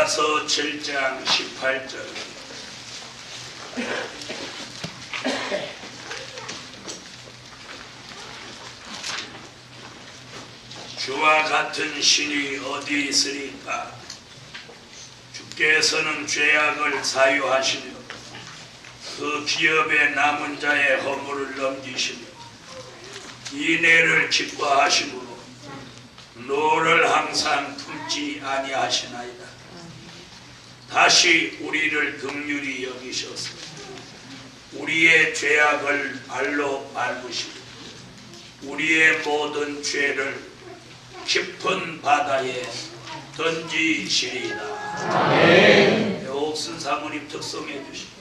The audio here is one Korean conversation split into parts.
이사야서 7장 18절. 주와 같은 신이 어디 있으리까? 주께서는 죄악을 사유하시며 그 기업에 남은 자의 허물을 넘기시며 인애를 기뻐하시므로 노를 항상 품지 아니하시나이다. 다시 우리를 긍휼히 여기셔서 우리의 죄악을 발로 밟으시고 우리의 모든 죄를 깊은 바다에 던지시리이다. 아멘. 옥슨 사모님 특송해 주시고.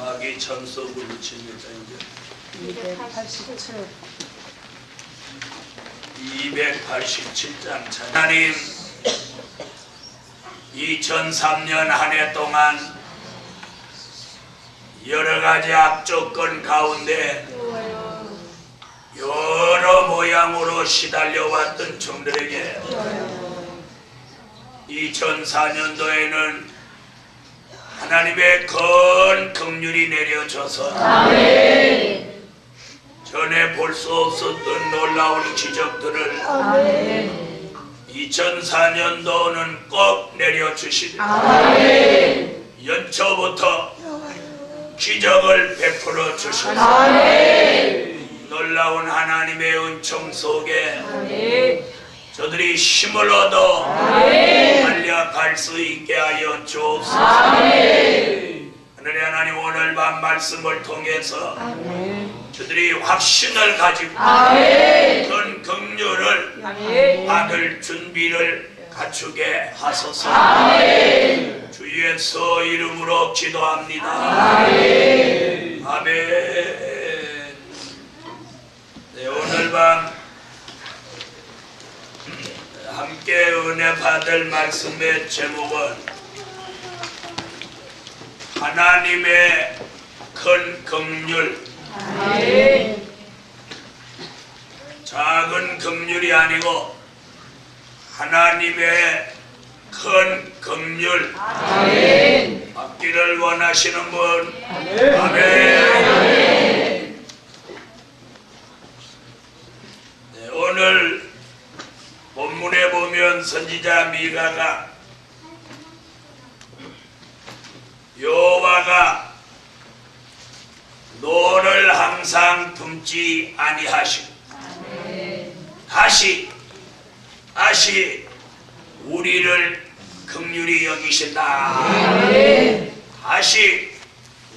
마귀 천석으로 칩니다. 이제 287장 찬양. 하나님 2003년 한 해 동안 여러가지 악조건 가운데 여러 모양으로 시달려왔던 종들에게 2004년도에는 하나님의 큰 긍휼이 내려져서 전에 볼 수 없었던 놀라운 기적들을 2004년도는 꼭 내려주시리. 연초부터 기적을 베풀어 주시리. 놀라운 하나님의 은총 속에 저들이 힘을 얻어 달려갈 수 있게 하여 주옵소서. 하늘의 하나님, 오늘 밤 말씀을 통해서 저들이 확신을 가지고 큰 긍휼을 받을 준비를 갖추게 하소서. 주 예수 이름으로 기도합니다. 아멘. 네, 오늘 밤 함께 은혜 받을 말씀의 제목은 하나님의 큰 긍휼. 작은 긍휼이 아니고 하나님의 큰 긍휼 받기를 원하시는 분. 아멘. 네, 오늘 본문에 보면 선지자 미가가 여호와가 너를 항상 품지 아니하시고 다시 우리를 긍휼히 여기신다. 다시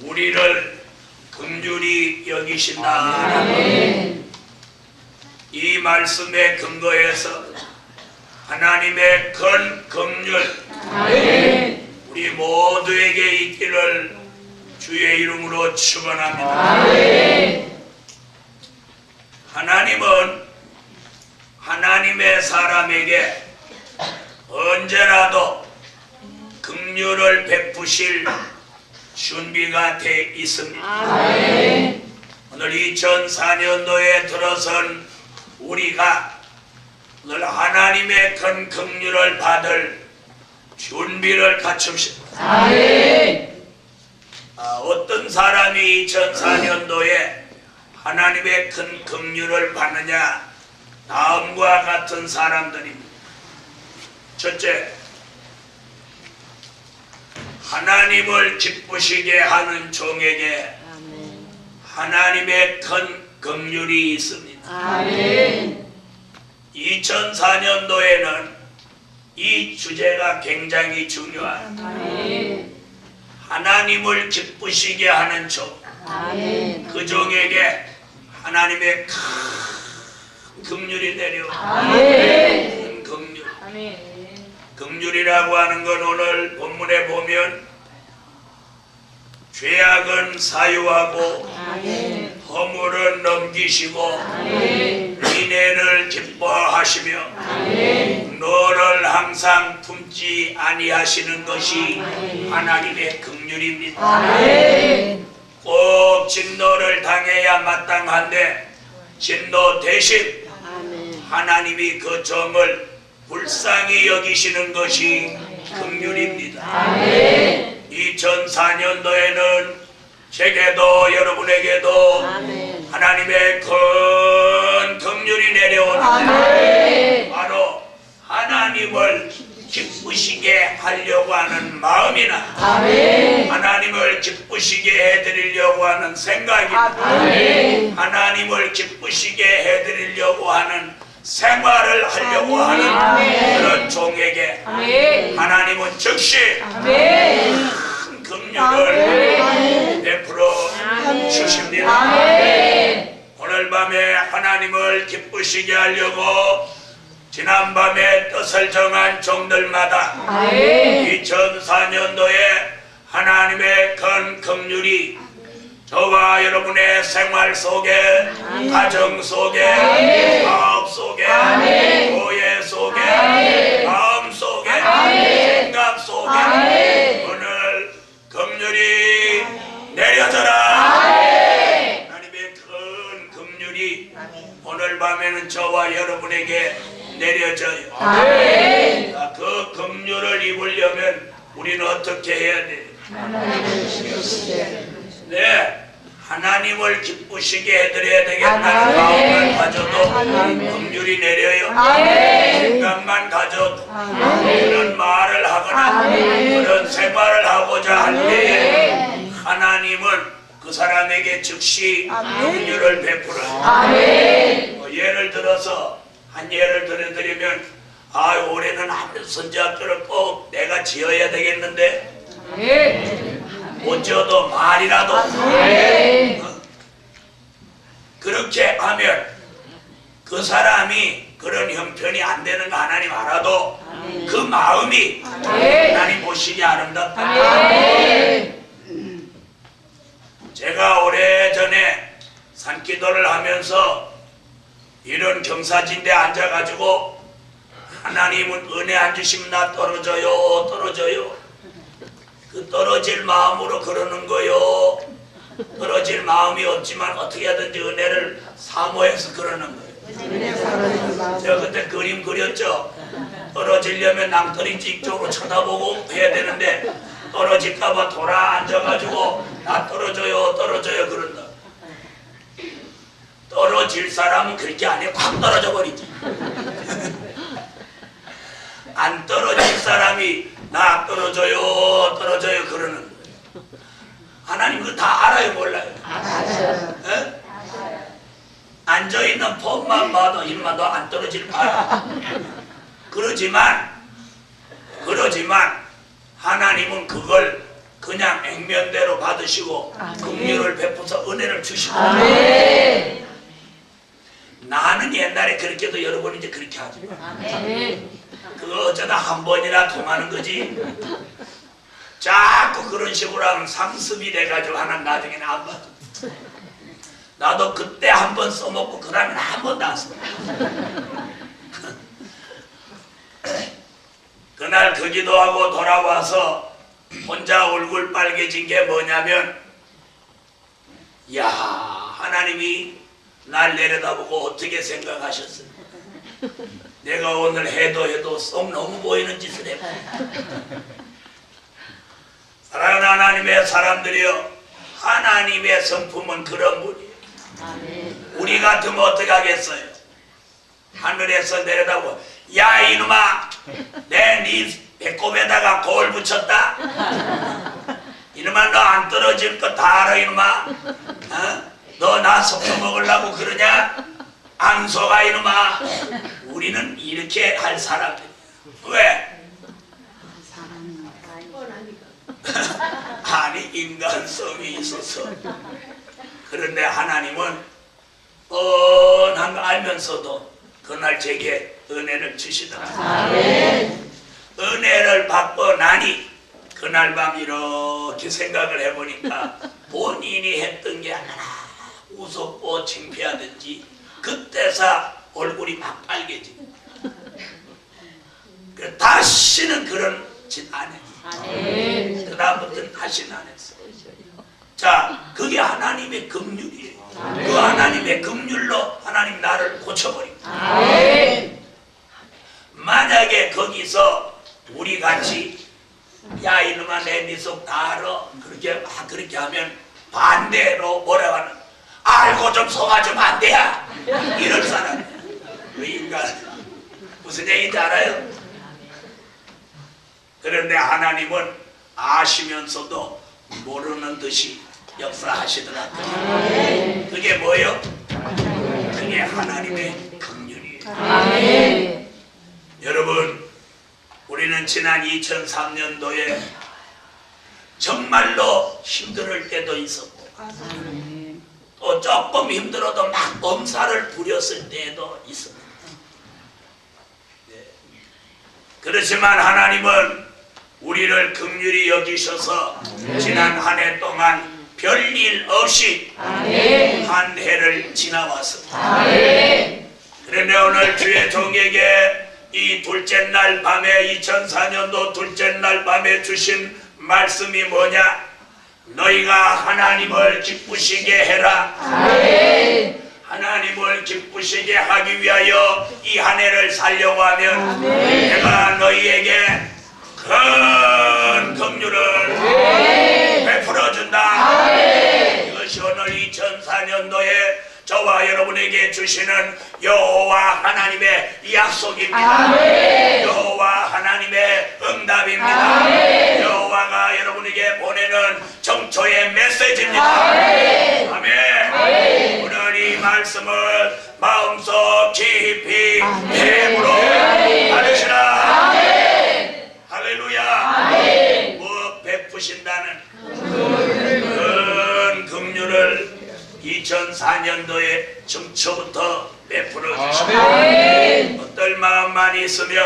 우리를 긍휼히 여기신다. 이 말씀에 근거해서 하나님의 큰 긍휼 우리 모두에게 있기를 주의 이름으로 축원합니다. 하나님은 하나님의 사람에게 언제라도 긍휼을 베푸실 준비가 돼 있습니다. 오늘 2004년도에 들어선 우리가 오늘 하나님의 큰 긍휼을 받을 준비를 갖춥시다. 어떤 사람이 2004년도에 하나님의 큰 긍휼을 받느냐? 다음과 같은 사람들입니다. 첫째, 하나님을 기쁘시게 하는 종에게 하나님의 큰 긍휼이 있습니다. 2004년도에는 이 주제가 굉장히 중요합니다. 하나님을 기쁘시게 하는 종, 그 종에게 하나님의 큰 긍휼이 내려옵니다. 큰 긍휼. 긍휼이라고 하는 건 오늘 본문에 보면 죄악은 사유하고 허물은 넘기시고 인애를 기뻐하시며 너를 항상 품지 아니하시는 것이 하나님의 긍휼입니다. 꼭 진노를 당해야 마땅한데 진노 대신 하나님이 그 종을 불쌍히 여기시는 것이 긍휼입니다. 2004년도에는 제게도 여러분에게도 하나님의 큰 긍휼이 내려오는데 바로 하나님을 기쁘시게 하려고 하는 마음이나 하나님을 기쁘시게 해드리려고 하는 생각이나 하나님을 기쁘시게 해드리려고 하는 생활을 하려고 하는 그런 종에게 하나님은 즉시 큰 긍휼을 베풀어 주십니다. 오늘 밤에 하나님을 기쁘시게 하려고 지난밤에 뜻을 정한 종들마다 2004년도에 하나님의 큰 긍휼이 저와 여러분의 생활 속에, 가정 속에, 사업 속에, 교회 속에, 마음 속에, 생각 속에 오늘 긍휼이 내려져라. 하나님의 큰 긍휼이 오늘 밤에는 저와 여러분에게 내려져요. 그 긍휼을 입으려면 우리는 어떻게 해야 돼요? 네, 하나님을 기쁘시게 해드려야 되겠다는 마음을 가져도 긍휼이 내려요. 생각만 가져도 그런 말을 하거나 그런 생활을 하고자 할 때에 하나님은 그 사람에게 즉시 긍휼을 베풀어요. 예를 들어서 한 예를 들어드리면, 올해는 한번 선지학교를 꼭 내가 지어야 되겠는데 못 지어도 말이라도 그렇게 하면 그 사람이 그런 형편이 안 되는 거 하나님 알아도 그 마음이 하나님 보시기 아름답다. 제가 오래전에 산기도를 하면서 이런 경사진대 앉아가지고 하나님은 은혜 안 주시면 나 떨어져요 그 떨어질 마음으로 그러는 거요. 떨어질 마음이 없지만 어떻게 하든지 은혜를 사모해서 그러는 거예요. 제가 그때 그림 그렸죠. 떨어지려면 낭떠러지 이쪽으로 쳐다보고 해야 되는데 떨어질까봐 돌아 앉아가지고 나 떨어져요 그런다. 떨어질 사람은 그렇게 안 해. 확 떨어져 버리지. 안 떨어질 사람이 나 떨어져요 그러는 거예요. 하나님 그거 다 알아요 몰라요? 알아요. 앉아있는 폼만 봐도 이놈아 너 안 떨어질 거야. 그러지만 하나님은 그걸 그냥 액면대로 받으시고 긍휼을 베푸서 은혜를 주시고. 나는 옛날에 그렇게도 여러 번 이제 그렇게 하죠. 그거 어쩌다 한 번이나 통하는 거지. 자꾸 그런 식으로 하면 상습이 돼가지고 하나님 나중에는 안 봐줘. 나도 그때 한 번 써먹고 그 다음에는 한 번도 안 써. 그날 그 기도하고 돌아와서 혼자 얼굴 빨개진 게 뭐냐면, 야, 하나님이 날 내려다보고 어떻게 생각하셨어요? 내가 오늘 해도 쏙 너무 보이는 짓을 했고. 사랑하는 하나님의 사람들이여, 하나님의 성품은 그런 분이에요. 우리 같으면 어떻게 하겠어요? 하늘에서 내려다보고, 야 이놈아, 네 배꼽에다가 거울 붙였다. 이놈아 너 안 떨어질 거 다 알아 이놈아. 너 나 속여 먹으려고 그러냐? 안 속아 이놈아. 우리는 이렇게 할 사람들. 왜? 아니 인간성이 있어서. 그런데 하나님은 뻔한 거 알면서도 그날 제게 은혜를 주시더라. 은혜를 받고 나니 그날 밤 이렇게 생각을 해보니까 본인이 했던 게 하나 우습고 창피하든지 그때서 얼굴이 막 빨개지고 다시는 그런 짓 안 해. 그 다음부터는 다시는 안 했어. 자, 그게 하나님의 긍휼이에요. 그 하나님의 긍휼로 하나님 나를 고쳐버립니다. 만약에 거기서 우리 같이 야 이놈아 내 미속 다 알아 그렇게 하면 반대로 뭐라고 하는, 알고 좀 속아주면 안 돼야 이럴 사람. 그 인간 무슨 얘기인지 알아요? 그런데 하나님은 아시면서도 모르는 듯이 역사하시더라고요. 그게 뭐예요? 그게 하나님의 긍휼이에요. 여러분, 우리는 지난 2003년도에 정말로 힘들 때도 있었고 또 조금 힘들어도 막 엄살을 부렸을 때도 있습니다. 네. 그렇지만 하나님은 우리를 긍휼히 여기셔서 지난 한 해 동안 별일 없이 아멘. 한 해를 지나왔습니다. 아멘. 그런데 오늘 주의 종에게 이 둘째 날 밤에 2004년도 둘째 날 밤에 주신 말씀이 뭐냐? 너희가 하나님을 기쁘시게 해라. 아멘. 하나님을 기쁘시게 하기 위하여 이 한 해를 살려고 하면 아멘. 내가 너희에게 큰 긍휼을 베풀어준다. 이것이 오늘 2004년도에 저와 여러분에게 주시는 여호와 하나님의 약속입니다. 여호와 하나님의 응답입니다. 여호와가 여러분에게 보내는 정초의 메시지입니다. 아멘. 오늘 이 말씀을 마음속 깊이 배부로 받으시라. 할렐루야. 무엇 베푸신다는 큰 긍휼을 2004년도에 정초부터 베풀어 주시고 어떨 마음만 있으면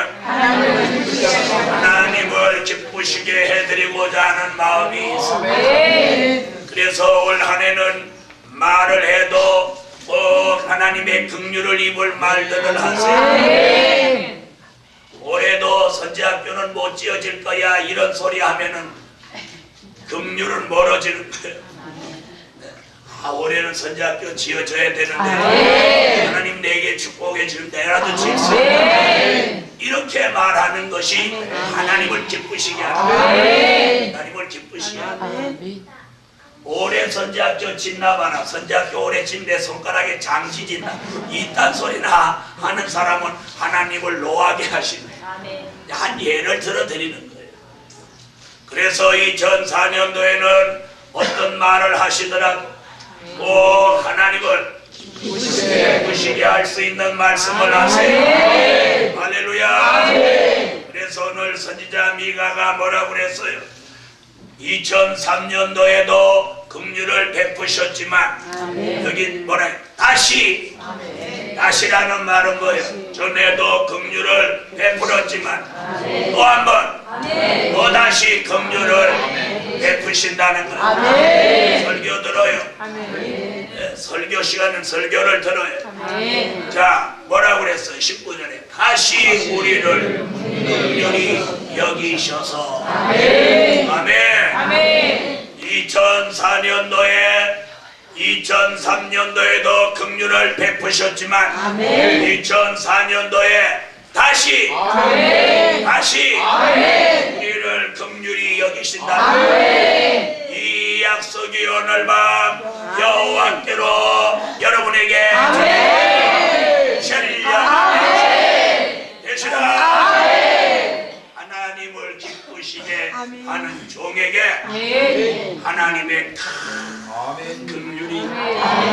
하나님을 기쁘시게 해드리고자 하는 마음이 있습니다. 그래서 올 한 해는 말을 해도 하나님의 긍휼을 입을 말들을 하세요. 올해도 선지학교는 못 지어질 거야 이런 소리 하면은 긍휼은 멀어지는 거예요. 올해는 선지학교 지어져야 되는데 하나님 내게 축복해 줄 때라도 지었습니다. 이렇게 말하는 것이 하나님을 기쁘시게 합니다. 하나님을 기쁘시게 합니다. 올해 선지학교 짓나봐라. 선지학교 올해 짓내 손가락에 장지 짓나 이딴 소리나 하는 사람은 하나님을 노하게 하시네. 한 예를 들어드리는 거예요. 그래서 2004년도에는 어떤 말을 하시더라도 하나님을 기쁘시게 할 수 있는 말씀을 하세요. 할렐루야. 그래서 오늘 선지자 미가가 뭐라고 그랬어요? 2003년도에도 긍휼을 베푸셨지만 여기 뭐라 다시라는 말은 뭐예요? 전에도 긍휼을 베풀었지만 또 한 번 또 다시 긍휼을 베푸신다는 거예요. 설교 들어요. 설교 시간은 설교를 들어요. 자, 뭐라고 그랬어요? 19절에 다시 우리를 긍휼히 여기셔서 아멘. 2003년도에도 긍휼을 베푸셨지만 2004년도에 다시 우리를 긍휼히 여기신다. 이 약속이 오늘 밤 여호와께로 여러분에게 전려 되시라. 하나님을 기쁘시게 하는 종에게 하나님의 큰 긍휼이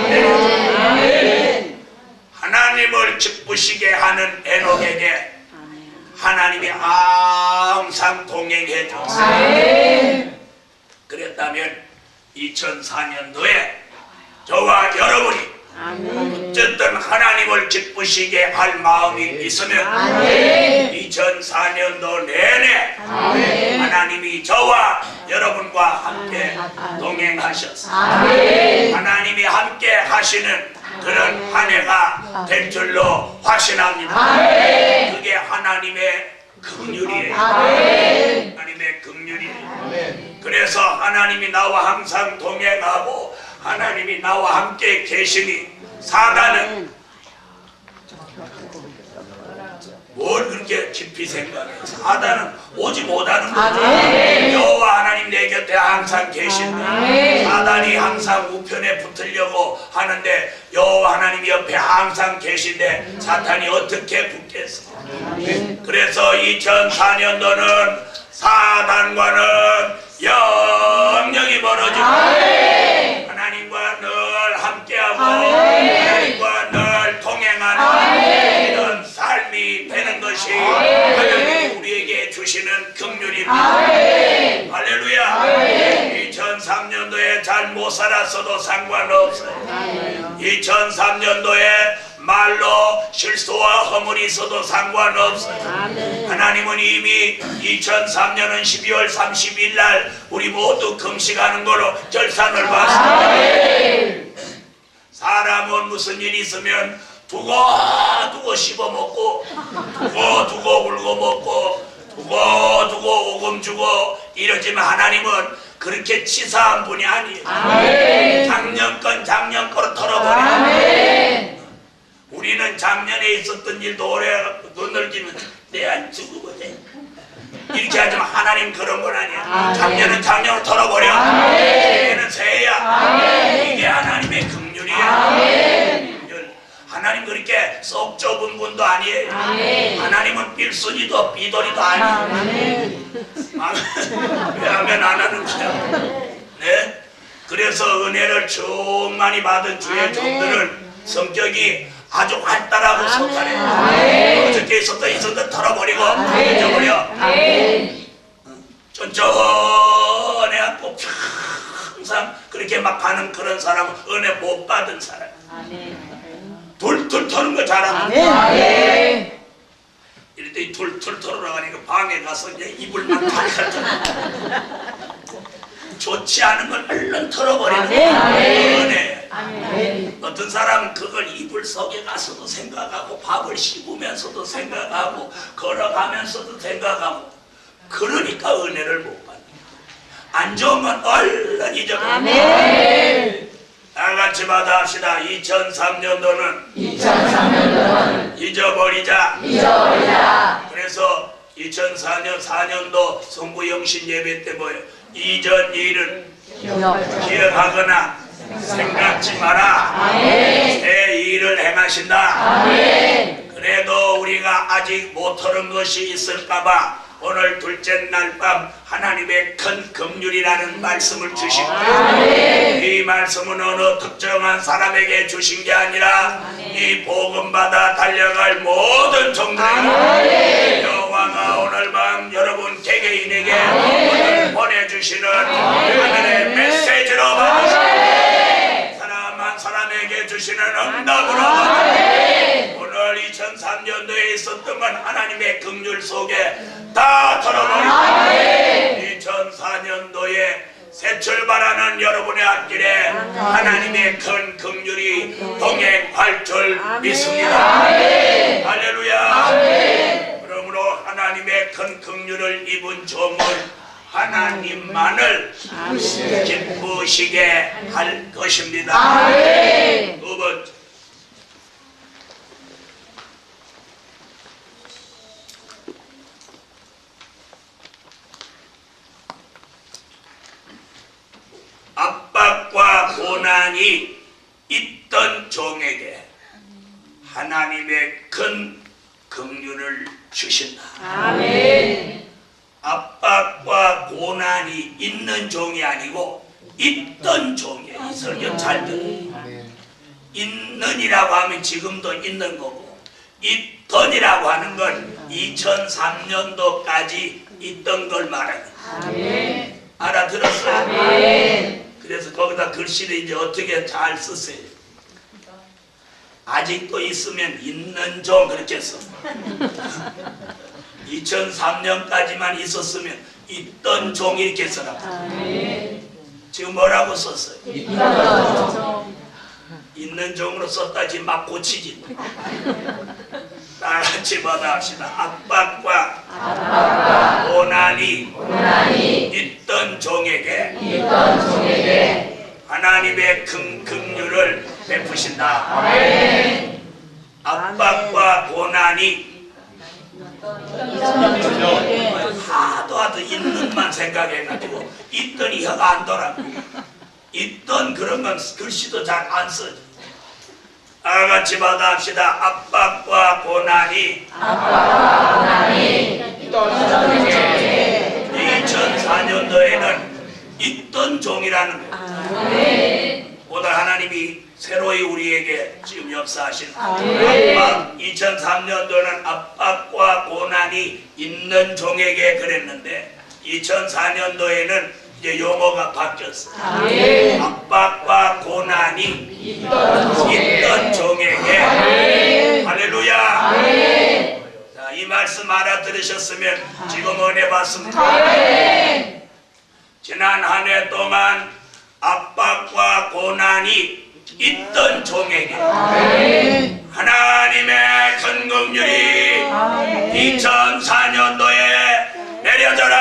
내려집니다. 하나님을 기쁘시게 하는 에녹에게 하나님이 항상 동행해 줬어요. 그랬다면 2004년도에 저와 여러분이 어쨌든 하나님을 기쁘시게 할 마음이 있으면 2004년도 내내 하나님이 저와 여러분과 함께 동행하셨어요. 하나님이 함께 하시는 그런 한 해가 될 줄로 확신합니다. 그게 하나님의 긍휼이에요. 하나님의 긍휼이에요. 그래서 하나님이 나와 항상 동행하고 하나님이 나와 함께 계시니 사단은 뭘 그렇게 깊이 생각해? 사단은 오지 못하는 거죠. 여호와 하나님 내 곁에 항상 계신다. 사단이 항상 우편에 붙으려고 하는데 여호와 하나님 옆에 항상 계신데 사탄이 어떻게 붙겠어? 그래서 2004년도는 사단과는 영영이 멀어지고 하나님과 늘 함께하고 하나님과 늘 동행하는 이런 삶이 되는 것이 하나님이 우리에게 주시는 긍휼입니다. 할렐루야. 2003년도에 잘 못 살았어도 상관없어요. 2003년도에 말로 실수와 허물이 있어도 상관없어요. 하나님은 이미 2003년은 12월 30일 날 우리 모두 금식하는 걸로 결산을 받습니다. 사람은 무슨 일이 있으면 두고 씹어먹고 두고 울고 먹고 두고 오금 주고 이러지만 하나님은 그렇게 치사한 분이 아니에요. 작년 건 작년 거로 털어버려요. 우리는 작년에 있었던 일도 올해 눈을 기면 내가 죽으면 돼 이렇게 하지만 하나님 그런 건 아니야. 작년은 작년으로 털어버려. 새해는 새해야. 이게 하나님의 긍휼이야. 하나님 그렇게 썩 좁은 분도 아니에요. 하나님은 삘순이도 삐돌이도 아니에요. 왜냐면 안 하는 거야. 네? 그래서 은혜를 충만히 받은 주의 종들은 성격이 아주 활달하고 소탈해요. 어저께 있었던 털어버리고 잊어버려. 쫀쫀해갖고 항상 그렇게 막 가는 그런 사람은 은혜 못 받은 사람. 둘 터는 거 잘한다. 이럴 때 둘 털으러 가니까 방에 가서 이제 이불만 탈탈 털어. 좋지 않은 걸 얼른 털어버리는 은혜. 어떤 사람은 그걸 이불 속에 가서도 생각하고 밥을 씹으면서도 생각하고 걸어가면서도 생각하고 그러니까 은혜를 못 받는 거야. 안 좋으면 얼른 잊어버려. 다같이 받아합시다. 2003년도는 잊어버리자. 그래서 2004년 4년도 성부영신 예배 때 뭐예요? 이전 일을 기억하거나 생각지 마라. 새 일을 행하신다. 그래도 우리가 아직 못 들은 것이 있을까봐 오늘 둘째 날 밤 하나님의 큰 긍휼이라는 말씀을 주신 거예요. 이 말씀은 어느 특정한 사람에게 주신 게 아니라 이 복음 받아 달려갈 모든 종들에게 여호와가 오늘 밤 여러분 개개인에게 오늘 보내주시는 하늘의 메시지로 받으시고 사람 한 사람에게 주시는 응답으로 받으시고 오늘 2003년도에 있었던 건 하나님의 긍휼 속에 다 털어버리고 2004년도에 새 출발하는 여러분의 앞길에 하나님의 큰 긍휼이 동행할 줄 믿습니다. 할렐루야. 그러므로 하나님의 큰 긍휼을 입은 종은 하나님만을 기쁘시게 할 것입니다. 두 번째, 압박과 고난이 있던 종에게 하나님의 큰 긍휼을 주신다. 압박과 고난이 있는 종이 아니고 있던 종이에요. 이 설교 잘 들어요. 있는이라고 하면 지금도 있는 거고 있던이라고 하는 건 2003년도까지 있던 걸 말하는 거예요. 알아들었어요? 그래서 거기다 글씨를 이제 어떻게 잘 쓰세요? 아직도 있으면 있는 종 그렇게 써. 2003년까지만 있었으면 있던 종 이렇게 써라. 지금 뭐라고 썼어요? 있는 종으로 썼다지 막 고치지. 다같이 받아합시다. 압박과 고난이 있던 종에게 하나님의 큰 긍휼을 베푸신다. 압박과 고난이 하도 있는만 생각해가지고 있더니 혀가 안 돌아. 있던 그런 건 글씨도 잘 안 써져. 다같이 받아합시다. 압박과 고난이 2004년도에는 있던 종이라는 거예요. 오늘 하나님이 새로이 우리에게 지금 역사하신 2003년도는 압박과 고난이 있는 종에게 그랬는데 2004년도에는 이제 용어가 바뀌었어요. 압박과 고난이 있던 종에게 말씀 알아들으셨으면 지금 은혜 받습니다. 아멘. 지난 한 해 동안 압박과 고난이 있던 종에게 아멘. 하나님의 큰 긍휼이 아멘. 2004년도에 내려져라.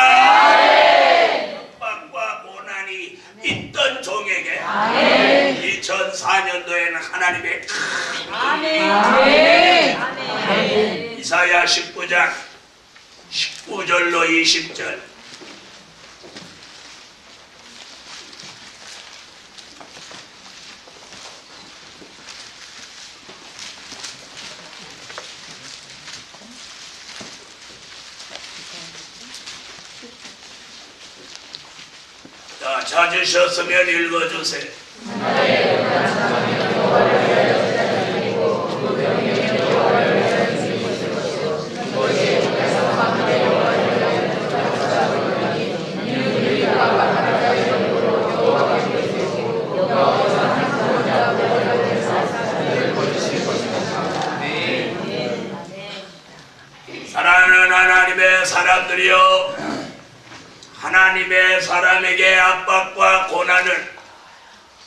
압박과 고난이 있던 종에게 아멘. 2004년도에는 하나님의 큰 아멘. 아멘. 이사야 19장 19절로 20절. 자, 찾으셨으면 읽어주세요. 사랑하는 하나님의 사람들이여, 하나님의 사람에게 압박과 고난은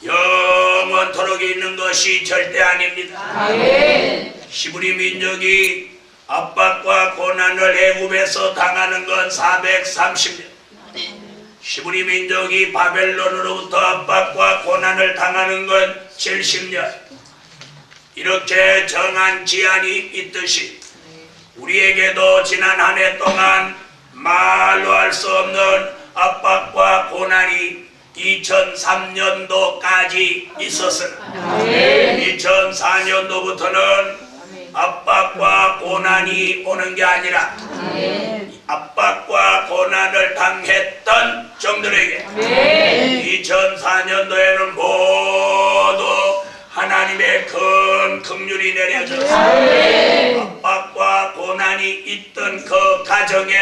영원토록 있는 것이 절대 아닙니다. 아멘. 히브리 민족이 압박과 고난을 애굽에서 당하는 건 430년, 히브리 민족이 바벨론으로부터 압박과 고난을 당하는 건 70년. 이렇게 정한 기한이 있듯이 우리에게도 지난 한 해 동안 말로 할 수 없는 압박과 고난이 2003년도까지 있었으나 2004년도부터는 압박과 고난이 오는 게 아니라 압박과 고난을 당했던 종들에게 2004년도에는 모두 하나님의 큰 긍휼이 내려져서 압박과 고난이 있던 그 가정의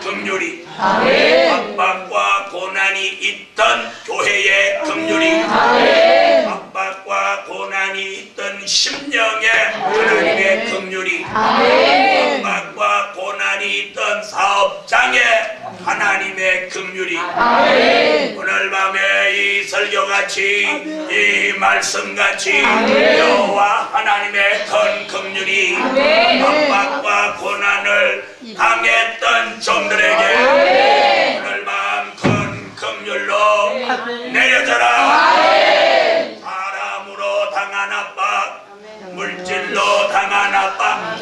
긍휼이, 압박과 고난이 있던 교회의 긍휼이, 압박과 고난이 있던 심령의 하나님의 긍휼이, 압박과 고난이 있던 사업장의 하나님의 긍휼이, 오늘 밤에 이 설교같이 이 말씀같이 여호와 하나님의 큰 긍휼이 압박과 고난을 당했던 종들에게 오늘 밤 큰 긍휼로 내려져라. 사람으로 당한 압박, 물질로 당한 압박,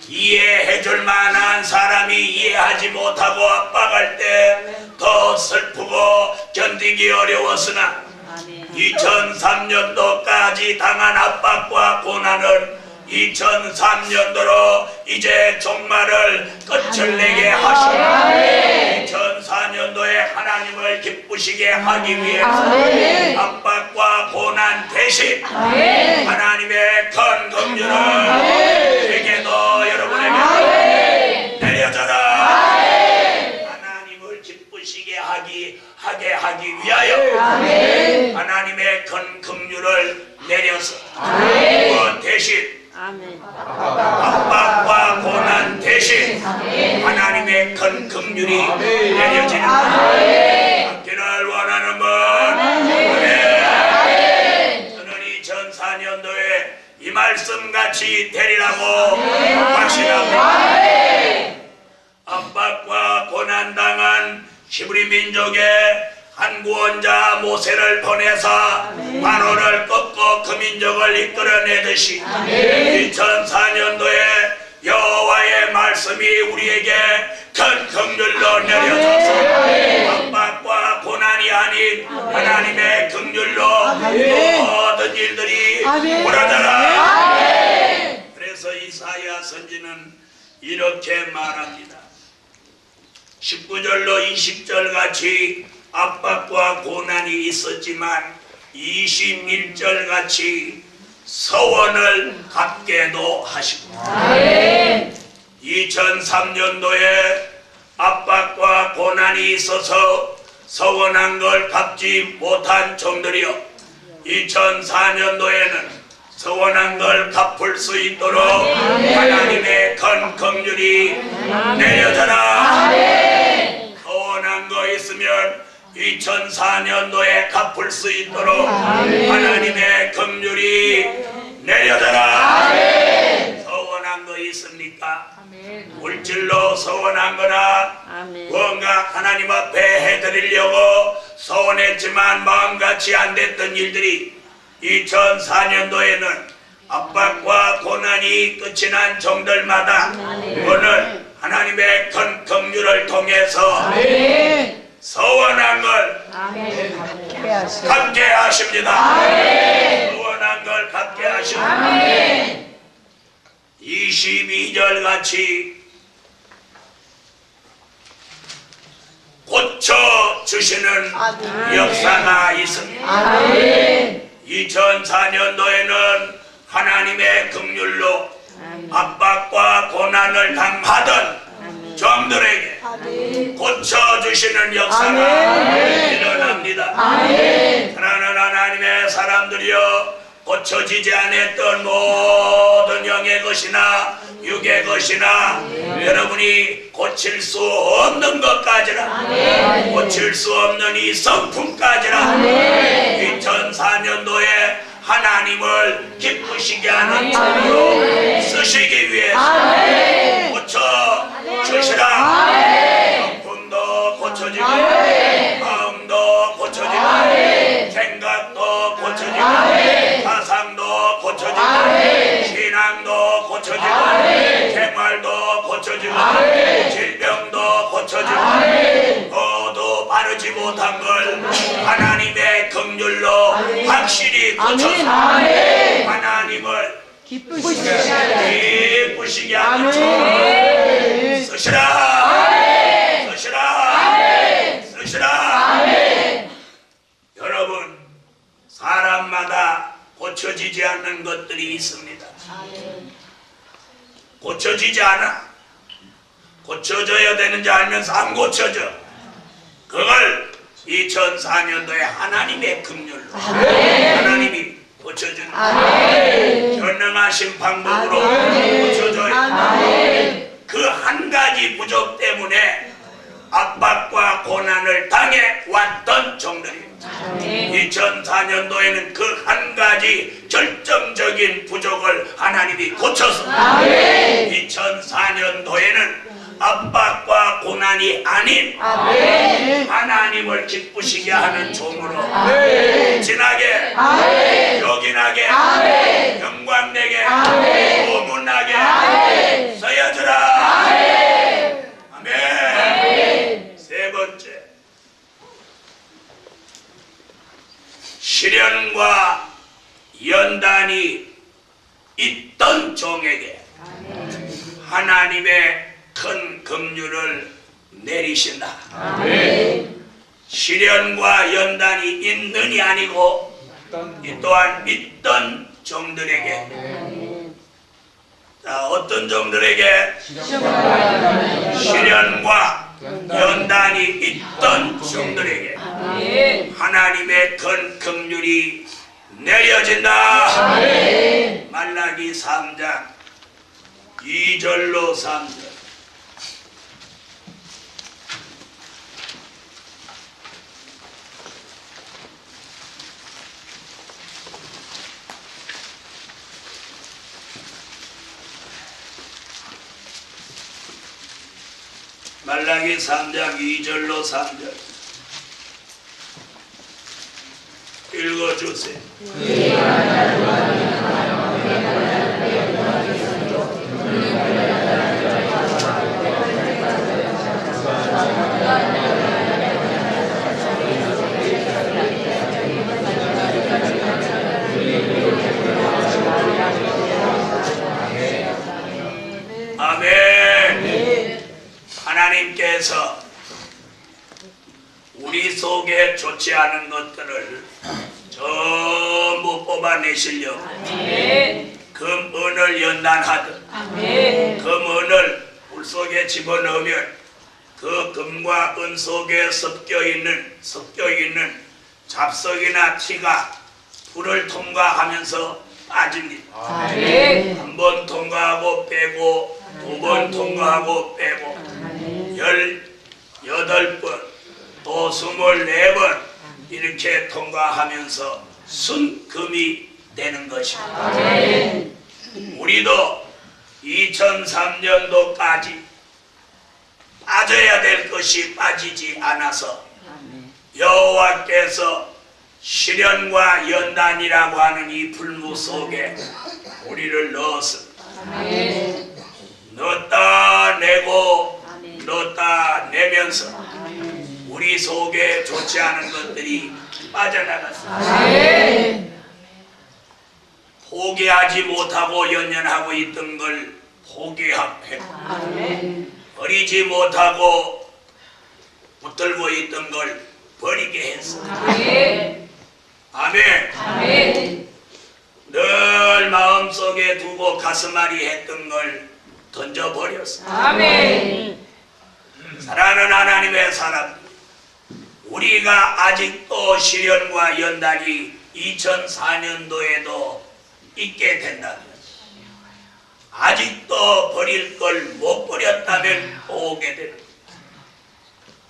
이해해줄 만한 사람이 이해하지 못하고 압박할 때 더 슬프고 견디기 어려웠으나 2003년도까지 당한 압박과 고난을 2003년도로 이제 종말을 끝을 내게 하시고 2004년도에 하나님을 기쁘시게 하기 위해서 압박과 고난 대신 하나님의 큰 긍휼을 제게도 여러분에게 내려져라. 하나님을 기쁘시게 하게 하기 위하여 하나님의 큰 긍휼을 내려서 그 대신 압박과 고난 대신 하나님의 큰 긍휼이 내려지는 받기를 원하는 분, 저는 2004년도에 이 말씀같이 되리라고 확신합니다. 압박과 고난당한 히브리 민족의 한 구원자 모세를 보내사 바로를 꺾고 그 민족을 이끌어내듯이 2004년도에 여호와의 말씀이 우리에게 큰 긍휼로 내려져서 압박과 고난이 아닌 하나님의 긍휼로 모든 일들이 무너져라. 그래서 이사야 선지는 이렇게 말합니다. 19절로 20절 같이 압박과 고난이 있었지만 21절 같이 서원을 갖게도 하시고 2003년도에 압박과 고난이 있어서 서원한 걸 갚지 못한 종들이여 2004년도에는 서원한 걸 갚을 수 있도록 하나님의 큰 긍휼이 내려져라. 서원한 거 있으면 2004년도에 갚을 수 있도록 하나님의 긍휼이 내려져라. 서원한 거 있습니까? 물질로 서원한 거나 뭔가 하나님 앞에 해드리려고 서원했지만 마음같이 안 됐던 일들이 2004년도에는 압박과 고난이 끝이 난 종들마다 오늘 하나님의 큰 긍휼을 통해서 서원한 걸 갚게 하십니다. 서원한 걸 갚게 하십니다. 22절 같이 고쳐주시는 역사가 있습니다. 2004년도에는 하나님의 긍휼로 압박과 고난을 당하던 종들에게 고쳐주시는 역사가 일어납니다. 사랑하는 하나님의 사람들이여, 고쳐지지 않았던 모든 영의 것이나 육의 것이나 여러분이 고칠 수 없는 것까지나 고칠 수 없는 이 성품까지나 2004년도에 하나님을 기쁘시게 하는 종으로 쓰시기 위해서 고쳐주시라. 성품도 고쳐지고 마음도 고쳐지고 생각도 고쳐지고 사상도 고쳐지고 신앙도 고쳐지고 생활도 고쳐지고 질병도 고쳐지고 모두 바르지 못한 걸 하나님의 긍휼로 확실히 고쳐서 하나님을 기쁘시게 하는 종을 쓰시라. 쓰시라. 여러분, 사람마다 고쳐지지 않는 것들이 있습니다. 고쳐지지 않아. 고쳐져야 되는지 알면서 안 고쳐져. 그걸 2004년도에 하나님의 긍휼로 하나님이 고쳐주는 전능하신 방법으로 고쳐줘요. 그 한 가지 부족 때문에 압박과 고난을 당해 왔던 종들입니다. 2004년도에는 그 한 가지 결정적인 부족을 하나님이 고쳐서 2004년도에는 압박과 고난이 아닌 하나님을 기쁘시게 하는 종으로 진하게 요긴하게 영광되게 소문나게 써야지라. 아멘. 세 번째, 시련과 연단이 있던 종에게 하나님의 큰 긍휼을 내리신다. 시련과 연단이 있는이 아니고 이 또한 있던 종들에게, 자, 어떤 종들에게 시련과 연단이 있던 종들에게 하나님의 큰 긍휼이 내려진다. 말라기 3장 2절로 3절. 말라기 3장 2절로 3절 읽어주세요. 아멘. 하나님께서 우리 속에 좋지 않은 것들을 전부 뽑아내시려고 금은을 연단하듯 금은을 물 속에 집어넣으면 그 금과 은 속에 섞여 있는 잡석이나 티가 불을 통과하면서 빠집니다. 아멘. 한 번 통과하고 빼고, 두 번 통과하고 빼고, 18번, 또 24번 이렇게 통과하면서 순금이 되는 것입니다. 아멘. 우리도 2003년도까지 빠져야 될 것이 빠지지 않아서 여호와께서 시련과 연단이라고 하는 이 불무 속에 우리를 넣었습니다. 아멘. 넣었다 내고 아멘. 넣었다 내면서 아멘. 우리 속에 좋지 않은 것들이 빠져나갔습니다. 아멘. 포기하지 못하고 연연하고 있던 걸 포기하고 아멘. 버리지 못하고 붙들고 있던 걸 버리게 했어. 아멘. 아멘. 아멘. 늘 마음속에 두고 가슴앓이 했던 걸 던져버렸어. 아멘. 사랑하는 하나님의 사람, 우리가 아직도 시련과 연단이 2004년도에도 있게 된다면, 아직도 버릴 걸 못 버렸다면 오게 됩니다.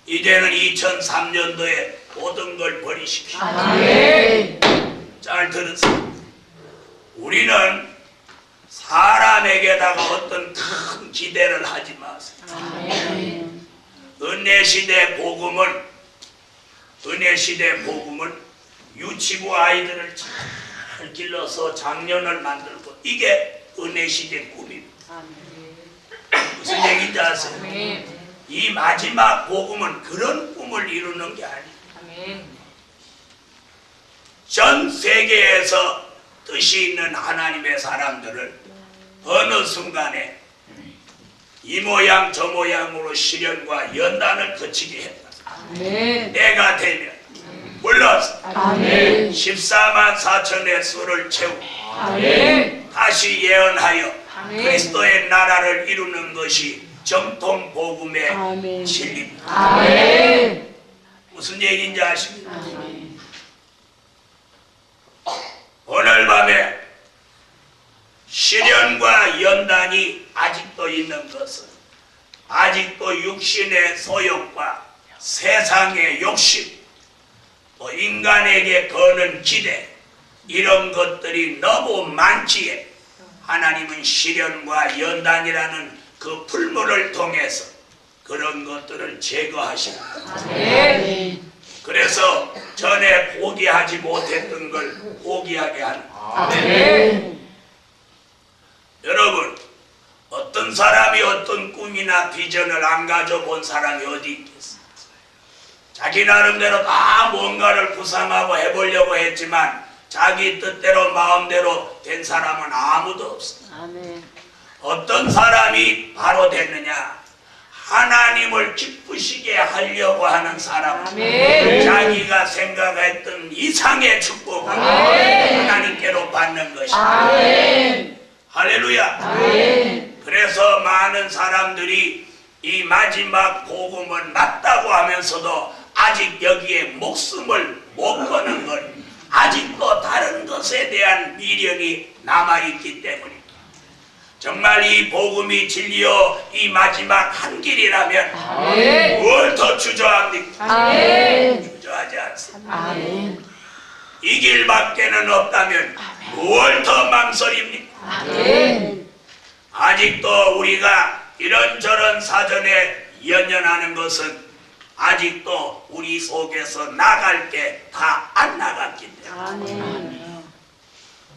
이제는 2003년도에 모든 걸 버리십시오. 아멘. 잘 들으세요. 우리는 사람에게다가 어떤 큰 기대를 하지 마세요. 아멘. 은혜시대 복음은 유치부 아이들을 잘 길러서 장년을 만들고, 이게 은혜시대 꿈입니다. 무슨 얘기인지 아세요? 아멘. 이 마지막 복음은 그런 꿈을 이루는 게 아니에요. 아멘. 전 세계에서 뜻이 있는 하나님의 사람들을 어느 순간에 이 모양 저 모양으로 시련과 연단을 거치게 했다. 아멘. 때가 되면 불러서 아멘. 14만 4천의 수를 채우고 아멘. 다시 예언하여 아멘. 그리스도의 나라를 이루는 것이 정통 복음의 아멘. 진리입니다. 아멘. 무슨 얘기인지 아십니까? 아멘. 오늘 밤에 시련과 연단이 아직도 있는 것은 아직도 육신의 소욕과 세상의 욕심, 또 인간에게 거는 기대, 이런 것들이 너무 많기에 하나님은 시련과 연단이라는 그 풀물을 통해서 그런 것들을 제거하십니다. 아멘. 그래서 전에 포기하지 못했던 걸 포기하게 하는 거예요. 아멘. 여러분, 어떤 사람이 어떤 꿈이나 비전을 안 가져본 사람이 어디 있겠어요? 자기 나름대로 다 뭔가를 구상하고 해보려고 했지만 자기 뜻대로 마음대로 된 사람은 아무도 없어요. 아멘. 어떤 사람이 바로 됐느냐? 하나님을 기쁘시게 하려고 하는 사람, 아멘. 자기가 생각했던 이상의 축복을 아멘. 하나님께로 받는 것입니다. 아멘. 할렐루야. 아멘. 그래서 많은 사람들이 이 마지막 복음은 맞다고 하면서도 아직 여기에 목숨을 못 거는 걸, 아직도 다른 것에 대한 미련이 남아있기 때문입니다. 정말 이 복음이 진리요 이 마지막 한 길이라면 아멘. 뭘 더 주저합니까? 아멘. 주저하지 않습니다. 아멘. 이 길밖에는 없다면 뭘 더 망설입니까? 아멘. 아직도 우리가 이런저런 사전에 연연하는 것은 아직도 우리 속에서 나갈 게 다 안 나갔기 때문에, 아멘.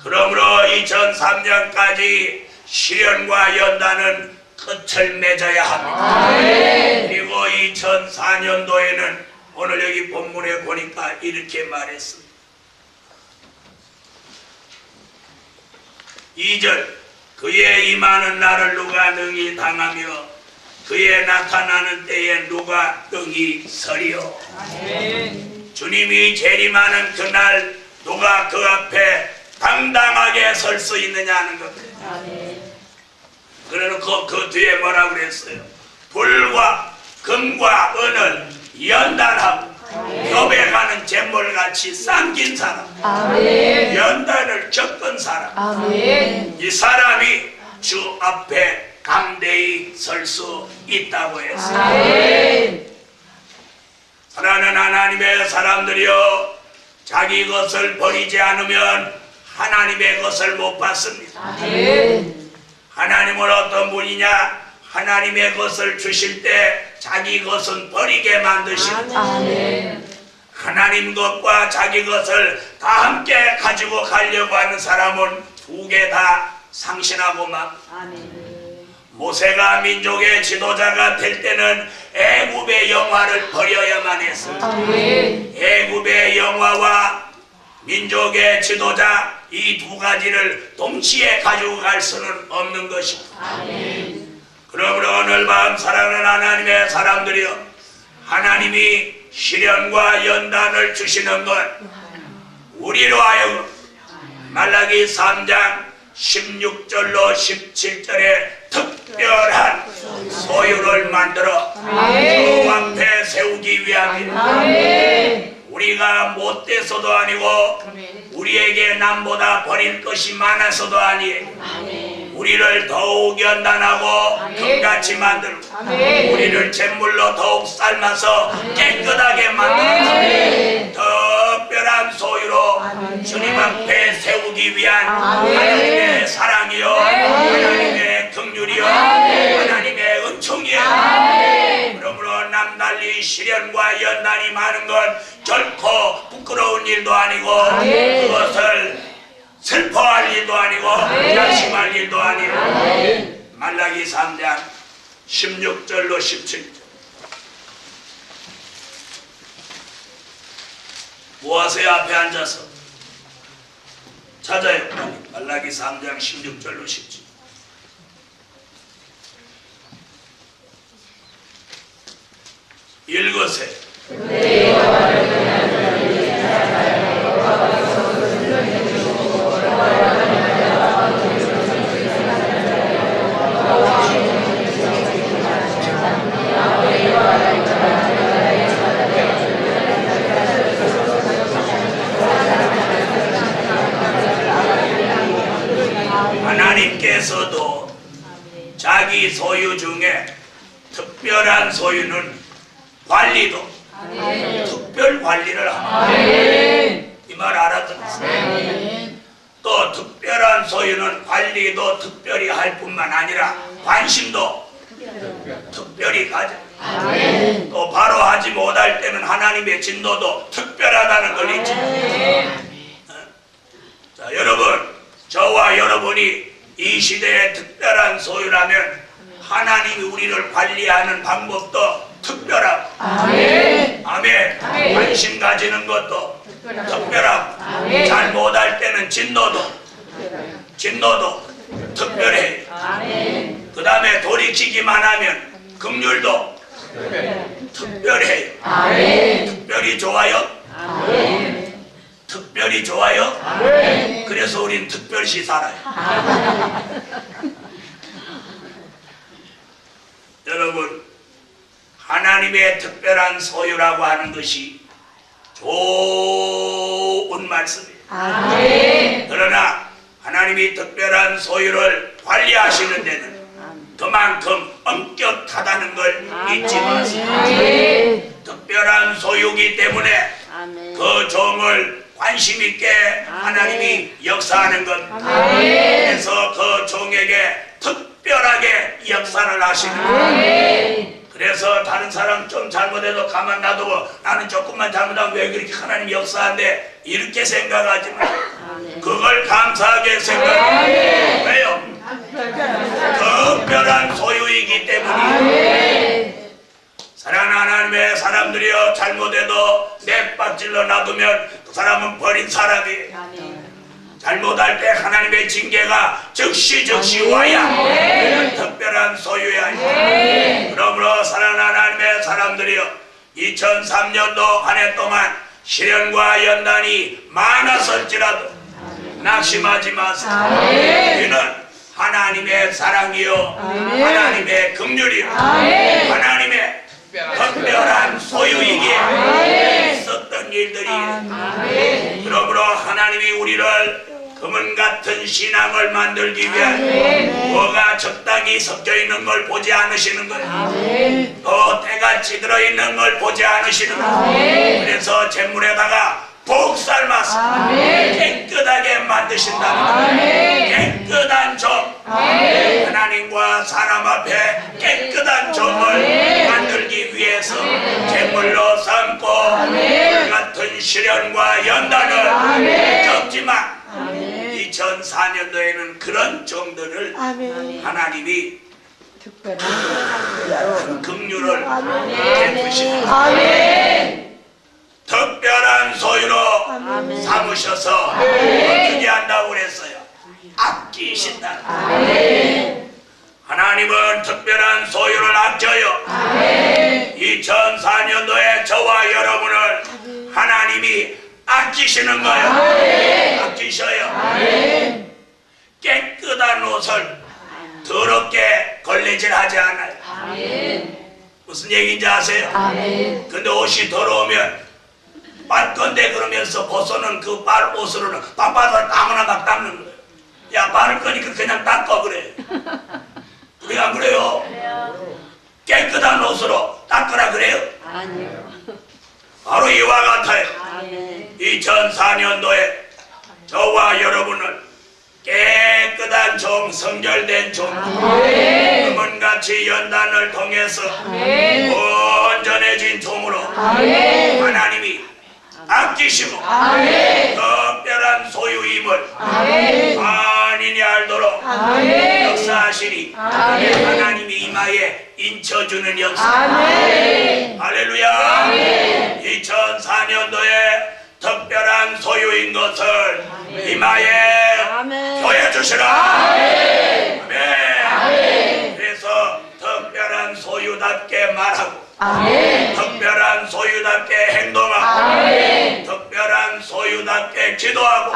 그러므로 2003년까지 시련과 연단은 끝을 맺어야 합니다. 아멘. 그리고 2004년도에는 오늘 여기 본문에 보니까 이렇게 말했습니다. 2절, 그의 임하는 날을 누가 능히 당하며 그의 나타나는 때에 누가 능히 서리요. 아멘. 주님이 재림하는 그날 누가 그 앞에 당당하게 설 수 있느냐는 겁니다. 아멘. 그래놓고 그 뒤에 뭐라고 그랬어요? 불과 금과 은을 연단하고 아멘. 교배가는 잿물같이 삼킨 사람, 아멘. 연단을 겪은 사람, 아멘. 이 사람이 주 앞에 담대히 설 수 있다고 했습니다. 아멘. 사랑하는 하나님의 사람들이여, 자기 것을 버리지 않으면 하나님의 것을 못 받습니다. 아멘. 하나님은 어떤 분이냐? 하나님의 것을 주실 때 자기 것은 버리게 만드십니다. 아멘. 하나님 것과 자기 것을 다 함께 가지고 가려고 하는 사람은 두 개 다 상실하고 막. 모세가 민족의 지도자가 될 때는 애굽의 영화를 버려야만 했습니다. 아멘. 애굽의 영화와 민족의 지도자, 이 두 가지를 동시에 가지고 갈 수는 없는 것입니다. 그러므로 오늘 밤 사랑하는 하나님의 사람들이여, 하나님이 시련과 연단을 주시는 것, 우리로 하여금 말라기 3장 16절로 17절에 특별한 소유를 만들어 주 앞에 세우기 위함이다. 아멘. 우리가 못돼서도 아니고 우리에게 남보다 버릴 것이 많아서도 아니에요. 우리를 더욱 연단하고 금같이 만들고 우리를 잿물로 더욱 삶아서 깨끗하게 만들고 특별한 소유로 주님 앞에 세우기 위한 하나님의 사랑이요, 하나님의 긍휼이요, 하나님의 은총이요. 그러므로 남달리 시련과 연단이 많은 건 결코 부끄러운 일도 아니고 그것을 슬퍼할 일도 아니고 양심할 일도 아니에요. 말라기 3장 16절로 17절. 뭐하세요? 앞에 앉아서 찾아요. 말라기 3장 16절로 17절. 읽으세요. 하나님께서도 자기 소유 중에 특별한 소유는 관리도 특별 관리를 합니다. 이 말 알아들었어요? 또 특별한 소유는 관리도 특별히 할 뿐만 아니라 관심도 특별히 가져. 또 바로 하지 못할 때는 하나님의 진노도 특별하다는 걸 잊지 마세요. 자, 여러분, 저와 여러분이 이 시대의 특별한 소유라면 하나님이 우리를 관리하는 방법도 특별하고, 아멘. 관심 가지는 것도 특별하고, 잘 못할 때는 진노도 특별해. 그 다음에 돌이키기만 하면 긍휼도 특별해요. 특별히 좋아요. 특별히 좋아요. 그래서 우린 특별시 살아요. 여러분, 하나님의 특별한 소유라고 하는 것이 좋은 말씀이에요. 그러나 하나님이 특별한 소유를 관리하시는 데는 그만큼 엄격하다는 걸 잊지 마세요. 특별한 소유이기 때문에 그 종을 관심 있게 하나님이 역사하는 것, 그래서 그 종에게 특별하게 역사를 하시는 것. 그래서 다른 사람 좀 잘못해도 가만 놔두고 나는 조금만 잘못하면 왜 그렇게 하나님 역사한대 이렇게 생각하지 마. 그걸 감사하게 생각해. 왜요? 특별한 소유이기 때문이에요. 사랑하는 하나님의 사람들이여, 잘못해도 내빡질러 놔두면 그 사람은 버린 사람이에요. 잘못할 때 하나님의 징계가 즉시 와야 그는 특별한 소유야. 그러므로 사랑하는 하나님의 사람들이여, 2003년도 한 해 동안 시련과 연단이 많았을지라도 낙심하지 마세요. 이는 하나님의 사랑이요, 하나님의 긍휼이요, 하나님의 특별한 소유이기에 있었던 같은 일들이 아멘. 그러므로 하나님이 우리를 금은 같은 신앙을 만들기 위해 뭐가 적당히 섞여 있는 걸 보지 않으시는 거예요. 또 때가 찌들어 있는 걸 보지 않으시는 거예요. 그래서 잿물에다가 푹 삶아서 깨끗하게 만드신다는 거예요. 깨끗한 점, 하나님과 사람 앞에 깨끗한 점을 만들기 위해서 잿물로 삶고 물 같은 시련과 연단을 겪지만 2004년도에는 그런 정도를 하나님이 큰 긍휼을 베푸시다. 특별한 소유로 삼으셔서 어떻게 한다고 그랬어요? 아끼신다. 하나님은 특별한 소유를 아껴요. 2004년도에 저와 여러분을 하나님이 아끼시는 거예요. 아끼셔요. 깨끗한 옷을 더럽게 걸레질하지 않아요. 무슨 얘기인지 아세요? 근데 옷이 더러우면 빨건데 그러면서 벗어는 그 빨 옷으로는 빨빨을 아무나 막 닦는 거예요. 야, 빨을 거니까 그냥 닦아 그래. 우리가 안 그래요? 깨끗한 옷으로 닦으라 그래요? 바로 이와 같아요. 2004년도에 저와 여러분을 깨끗한 종, 성결된 종, 금은같이 연단을 통해서 온전해진 종으로 하나님이 아끼시고 특별한 소유임을 만인이 알도록 역사하시니 하나님이 이마에 인쳐주는 역사. 할렐루야. 2004년도에 특별한 소유인 것을 이마에 보여주시라. 아멘. 그래서 특별한 소유답게 말하고 특별한 소유답게 행동하고 특별한 소유답게 기도하고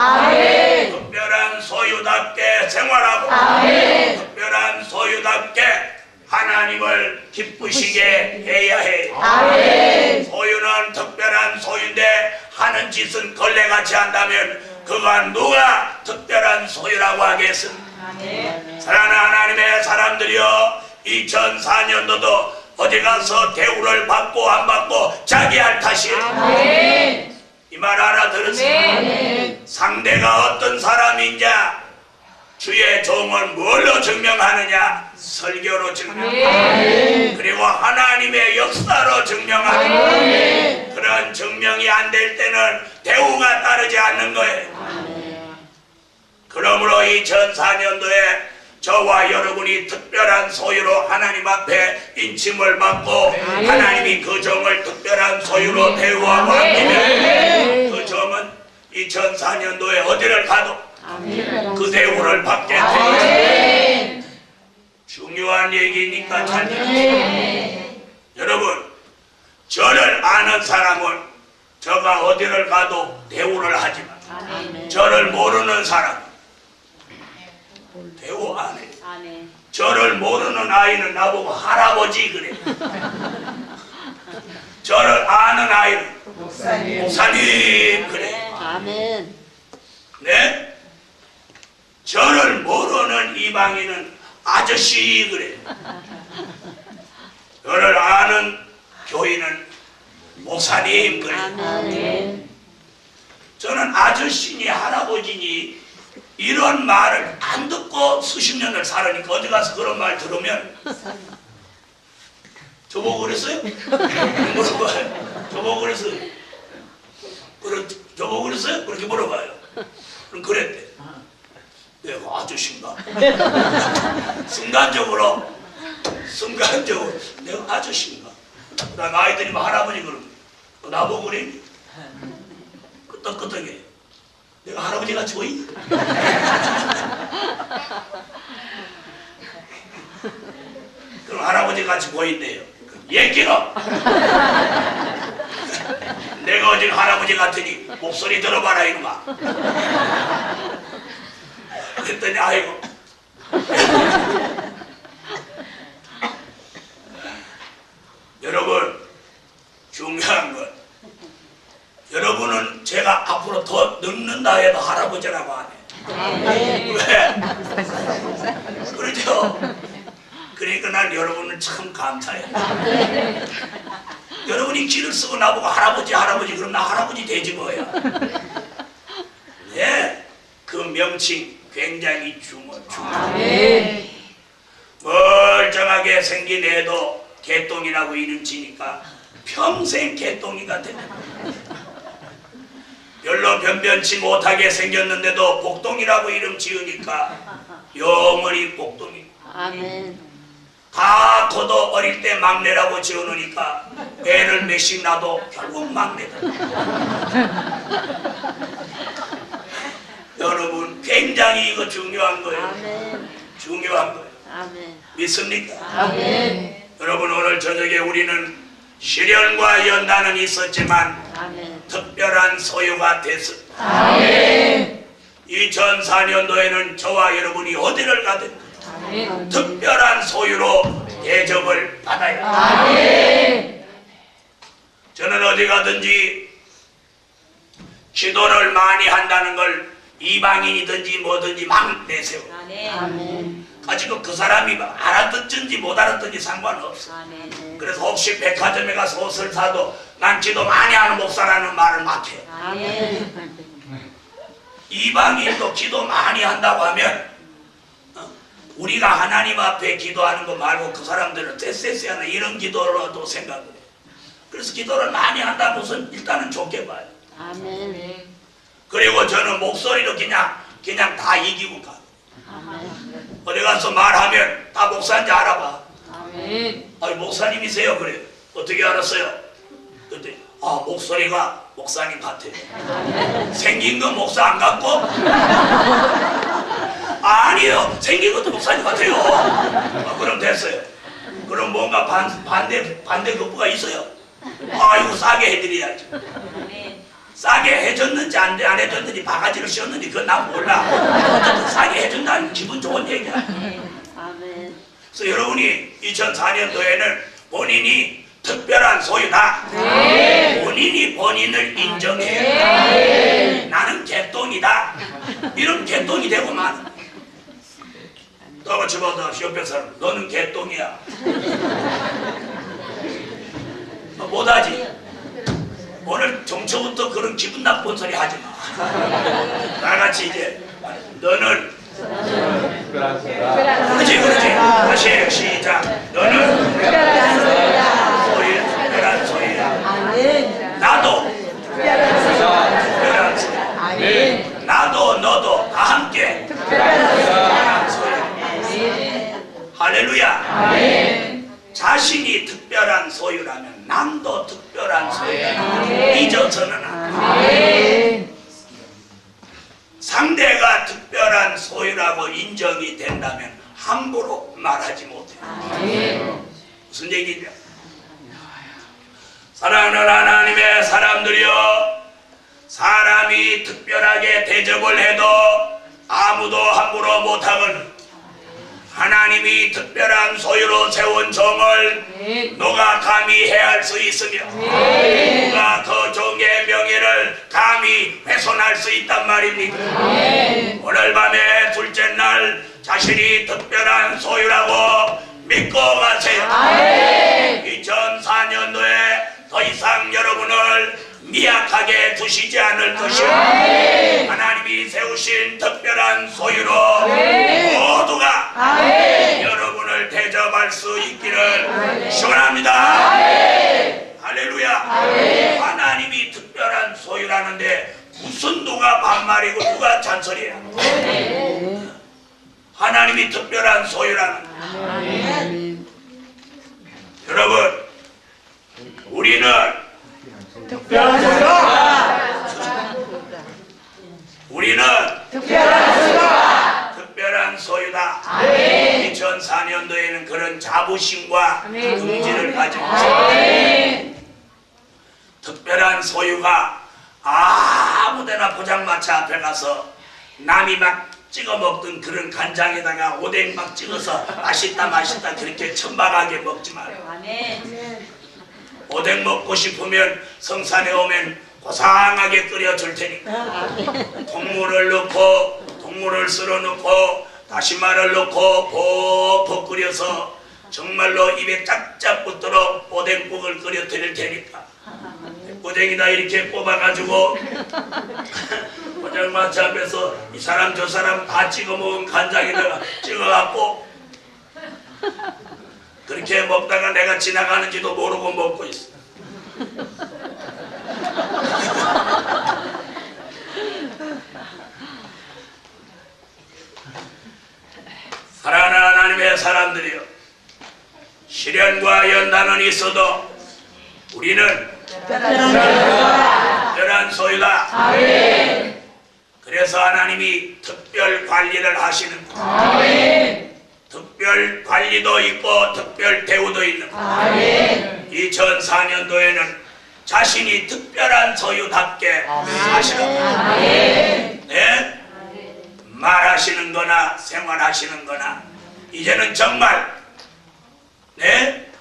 특별한 소유답게 생활하고 특별한 소유답게 하나님을 기쁘시게 해야 해요. 소유는 특별한 소유인데 하는 짓은 걸레같이 한다면 그건 누가 특별한 소유라고 하겠습니까? 사랑하는 하나님의 사람들이여, 2004년도도 어디 가서 대우를 받고 안 받고 자기 할 탓이에요. 이 말 알아들으세요? 상대가 어떤 사람인자 주의 종을 뭘로 증명하느냐? 설교로 증명하느냐? 그리고 하나님의 역사로 증명하느냐? 그런 증명이 안 될 때는 대우가 따르지 않는 거예요. 그러므로 2004년도에 저와 여러분이 특별한 소유로 하나님 앞에 인침을 받고 하나님이 그 종을 특별한 소유로 대우하고 아끼면 그 종은 2004년도에 어디를 가도 그 대우를 받게 돼요. 중요한 얘기니까 잘 들으세요. 여러분, 저를 아는 사람은 저가 어디를 가도 대우를 하지만 저를 모르는 사람 대우 안 해. 저를 모르는 아이는 나보고 할아버지 그래. 저를 아는 아이는 목사님 그래. 네? 저를 모르는 이방인은 아저씨 그래. 저를 아는 교인은 목사님 그래. 저는 아저씨니 할아버지니 이런 말을 안 듣고 수십 년을 살으니까 어디 가서 그런 말 들으면 저보고 그랬어요? 물어봐요. 저보고 그랬어요? 저보고 그랬어요? 그렇게 물어봐요. 그럼 그랬대. 내가 아저씨인가? 순간적으로 내가 아저씨인가? 나 아이들이 뭐 할아버지 그러면 나보고 그래? 끄떡끄떡해. 내가 할아버지 같이 보이니? 그럼 할아버지 같이 보인대요. 얘기로 내가 어제 할아버지 같으니 목소리 들어봐라 이놈아. 그랬더니 아이고 여러분, 중요한 건 여러분 왜? 그렇죠? 그러니까 난 여러분을 참 감사해요. 여러분이 길을 쓰고 나보고 할아버지 할아버지 그럼 나 할아버지 되지 뭐야. 네, 그 명칭 굉장히 중요해. 멀쩡하게 생긴 애도 개똥이라고 이름 지니까 평생 개똥이가 되는 별로 변변치 못하게 생겼는데도 복동이라고 이름 지으니까 영원히 복동이. 아멘. 다 커도 어릴 때 막내라고 지어놓으니까 애를 몇씩 낳아도 결국 막내다. 여러분 굉장히 이거 중요한 거예요. 아멘. 중요한 거예요. 아멘. 믿습니까? 아멘. 여러분 오늘 저녁에 우리는 시련과 연단은 있었지만 아멘. 특별한 소유가 됐습니다. 아멘. 2004년도에는 저와 여러분이 어디를 가든 아멘. 특별한 소유로 대접을 받아야 합니다. 아멘. 저는 어디 가든지 기도를 많이 한다는 걸 이방인이든지 뭐든지 막 내세워. 아멘. 가지고 그 사람이 알아듣든지 못 알아듣든지 상관없어. 아멘. 그래서 혹시 백화점에 가서 옷을 사도 난 기도 많이 하는 목사라는 말을 막 해. 아멘. 이방인도 기도 많이 한다고 하면 우리가 하나님 앞에 기도하는 거 말고 그 사람들은 쎄쎄쎄 하는 이런 기도로도 생각을 해. 그래서 기도를 많이 한다는 것은 일단은 좋게 봐요. 아멘. 그리고 저는 목소리로 그냥 다 이기고 가. 아멘. 어디 가서 말하면 다 목사인지 알아봐. 아멘. 아니 목사님이세요? 그래. 어떻게 알았어요? 그때 목소리가 목사님 같아. 생긴 건 목사 안 같고? 아니요. 생긴 것도 목사님 같아요. 그럼 됐어요. 그럼 뭔가 반대 거부가 있어요. 이거 싸게 해드려야지. 싸게 해줬는지 안 해줬는지 바가지를 씌웠는지 그건 난 몰라. 어쨌든 싸게 해준다는 기분 좋은 얘기야. 아멘. 그래서 여러분이 2004년도에는 본인이 특별한 소유다. 본인이 본인을 인정해. 나는 개똥이다. 이런 개똥이 되고 만. 또 집어넣어. 옆에 사람 너는 개똥이야. 못하지. 오늘 정초부터 그런 기분 나쁜 소리 하지 마. 나같이 이제 너는 그렇지 다시 시작. 너는 특별한 소유야. 아멘. 나도 특별한 소유. 아멘. 나도 너도 다 함께 특별한 소유. 할렐루야. 아멘. 자신이 특별한 소유라면 남도 특별한 소유야. 잊어서는 안 돼. 아멘. 상대가 특별한 소유라고 인정이 된다면 함부로 말하지 못해. 아멘. 무슨 얘기냐? 사랑하는 하나님의 사람들이여, 사람이 특별하게 대접을 해도 아무도 함부로 못하거든. 하나님이 특별한 소유로 세운 종을 누가 감히 해할 수 있으며 누가 그 종의 명예를 감히 훼손할 수 있단 말입니까? 오늘 밤에 둘째 날 자신이 특별한 소유라고 믿고 가세요. 2004년도에 더 이상 여러분을 미약하게 두시지 않을 것이요 하나님이 세우신 특별한 소유로 모두가 여러분을 대접할 수 있기를 시원합니다. 할렐루야. 하나님이 특별한 소유라는데 무슨 누가 반말이고 누가 잔소리야. 하나님이 특별한 소유라는 여러분, 우리는 특별한 소유다. 2004년도에는 그런 자부심과 긍지를 가지고 있습니다. 특별한 소유가 아무데나 포장마차 앞에 가서 남이 막 찍어 먹던 그런 간장에다가 오뎅 막 찍어서 맛있다 그렇게 천박하게 먹지 말고, 오뎅 먹고 싶으면 성산에 오면 고상하게 끓여줄 테니까 통물을 넣고 국물을 썰어 넣고 다시마를 넣고 퍽퍽 끓여서 정말로 입에 짝짝 붙도록 오뎅국을 끓여 드릴 테니까 오뎅이다 이렇게 뽑아가지고 포장마차 앞에서 이 사람 저 사람 다 찍어 먹은 간장에다가 찍어갖고 그렇게 먹다가 내가 지나가는지도 모르고 먹고 있어. 사랑하는 하나님의 사람들이여, 시련과 연단은 있어도 우리는 특별한 소유다. 아멘. 그래서 하나님이 특별 관리를 하시는 특별 관리도 있고 특별 대우도 있는 아멘. 2004년도에는 자신이 특별한 소유답게 사시는 아멘. 네? 말하시는 거나 생활하시는 거나 이제는 정말 네?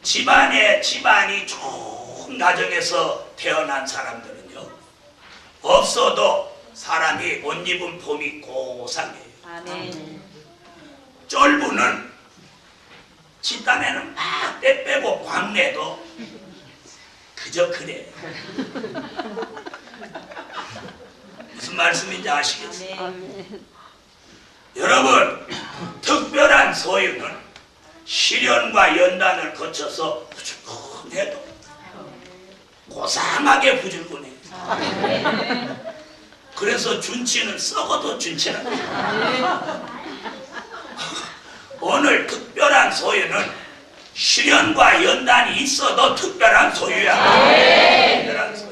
집안이 좋은 가정에서 태어난 사람들은요 없어도 사람이 옷 입은 폼이 고상해요. 아멘. 쫄부는 집단에는 막 빼빼고 광내도 그저 그래. 무슨 말씀인지 아시겠어요? 여러분, 특별한 소유는 시련과 연단을 거쳐서 부지런해도 고상하게 부지런해요. 그래서 준치는 썩어도 준치는 오늘 특별한 소유는 시련과 연단이 있어도 특별한 소유야. 특별한 소유.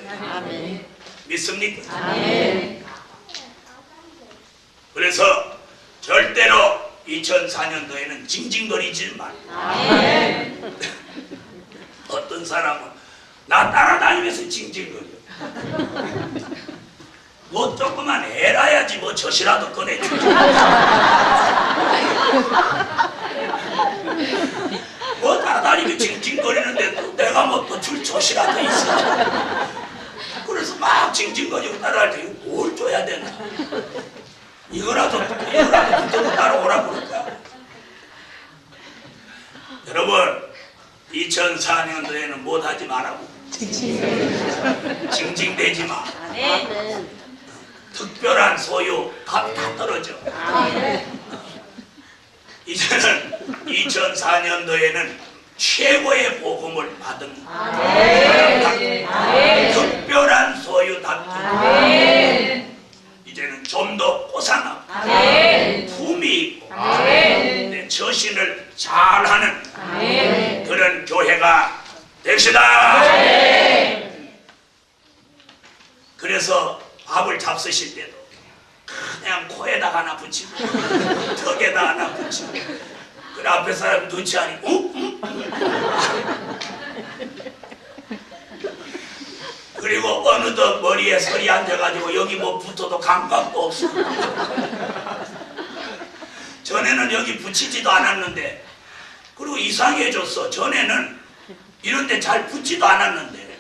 믿습니까? 아멘. 그래서 절대로 2004년도에는 징징거리지 말. 아멘. 어떤 사람은 나 따라다니면서 징징거려. 뭐 조그만 애라야지 뭐 젖이라도 꺼내주지. 뭐 따라다니면 징징거리는데 또 내가 뭐 또 줄 젖이라도 있어. 그래서 막 징징거리고 따라할 때 뭘 줘야 되나. 이거라도 붙들고 따라오라 그럴까. 여러분 2004년도에는 못하지 말라고. 징징대지 마. 특별한 소유 값 다 떨어져. 이제는 2004년도에는 최고의 복음을 받은 특별한 소유답게 이제는 좀 더 고상하고 품이 있고 내 처신을 잘하는 그런 교회가 됩시다. 그래서 밥을 잡수실 때도 그냥 코에다 하나 붙이고 턱에다 하나 붙이고 그 앞에 사람 눈치 아니 그리고 어느덧 머리에 설이 앉아가지고 여기 뭐 붙어도 감각도 없어. 전에는 여기 붙이지도 않았는데 그리고 이상해졌어. 전에는 이런데 잘 붙지도 않았는데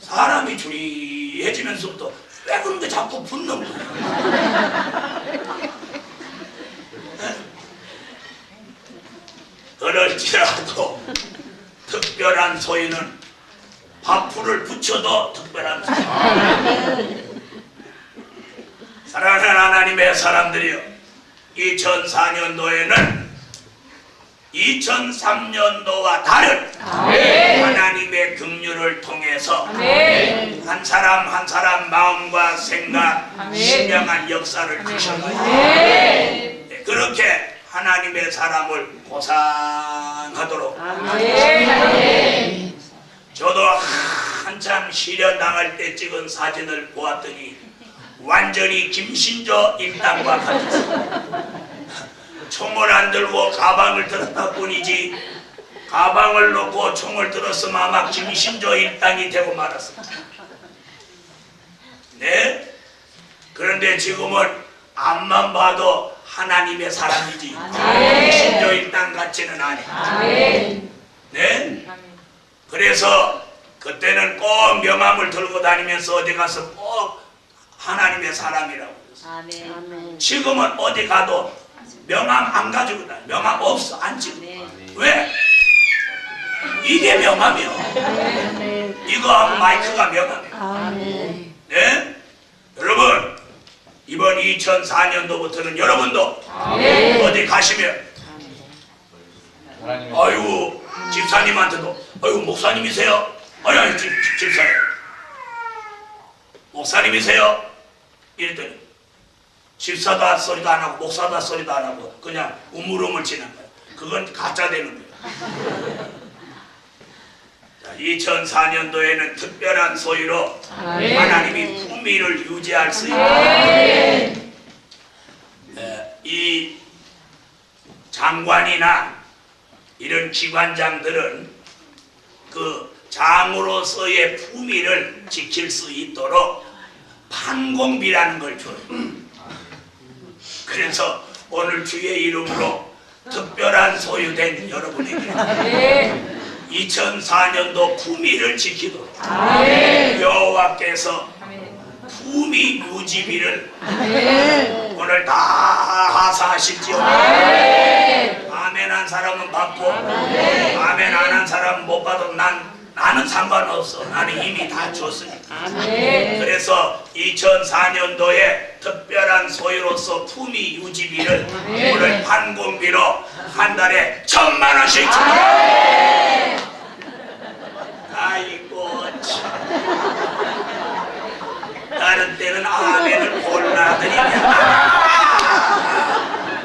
사람이 주리해지면서부터 왜 그런 게 자꾸 붙는 거야. 그럴지라도 특별한 소유는 밥풀을 붙여도 특별한 소유. 사랑하는 하나님의 사람들이여, 2004년도에는 2003년도와 다른 하나님의 긍휼을 통해서 한 사람 한 사람 마음과 생각 신령한 역사를 주셔가지고 그렇게 하나님의 사람을 고상하도록 저도 한참 시련 당할 때 찍은 사진을 보았더니 완전히 김신조 일당과 같았어요. 총을 안 들고 가방을 들었다 뿐이지 가방을 놓고 총을 들었으면 아마 김신조 일당이 되고 말았습니다. 네? 그런데 지금은 앞만 봐도 하나님의 사람이지 김신조 일당 같지는 않아. 네? 그래서 그때는 꼭 명함을 들고 다니면서 어디 가서 꼭 하나님의 사람이라고 아멘. 지금은 어디 가도 명함 안 가지고 다녀. 명함 없어. 안 찍어. 왜? 이게 명함이요. 이거 마이크가 명함이요. 네? 여러분, 이번 2004년도부터는 여러분도 어디 가시면 아이고 집사님한테도 아이고 목사님이세요? 아니 집사님 목사님이세요? 이랬더니 집사도 한 소리도 안 하고 목사도 한 소리도 안 하고 그냥 우물우물 지는 거야. 그건 가짜 되는 거야. 2004년도에는 특별한 소유로 하나님이 품위를 유지할 수 있는 이 장관이나 이런 기관장들은 그 장으로서의 품위를 지킬 수 있도록 판공비라는 걸 줘요. 그래서 오늘 주의 이름으로 특별한 소유된 여러분에게 2004년도 품위를 지키도록 여호와께서 품위 유지비를 오늘 다 하사하실지어다. 아멘 한 사람은 받고 아멘 안 한 사람은 못 받아도 나는 상관없어. 나는 이미 다 줬으니까. 그래서 2004년도에 특별한 소유로서 품위 유지비를 오늘 판공비로 한 달에 1,000만 원씩 줍니다. 아이고 참. 다른 때는 아멘을 골라드리면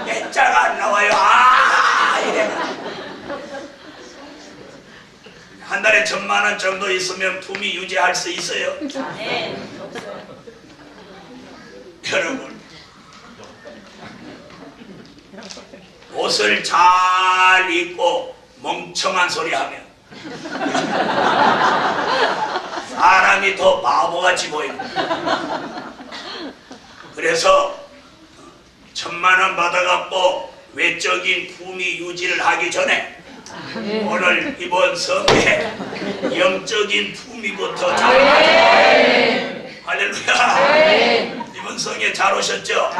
애자가 안 나와요. 이래가 한 달에 1,000만 원 정도 있으면 품위 유지할 수 있어요. 여러분, 옷을 잘 입고 멍청한 소리 하면 사람이 더 바보같이 보입니다. 그래서 1,000만 원 받아갖고 외적인 품위 유지를 하기 전에 오늘 이번 성회에 영적인 품위부터 잘 가져야 할렐루야. 이번 성회 잘 오셨죠?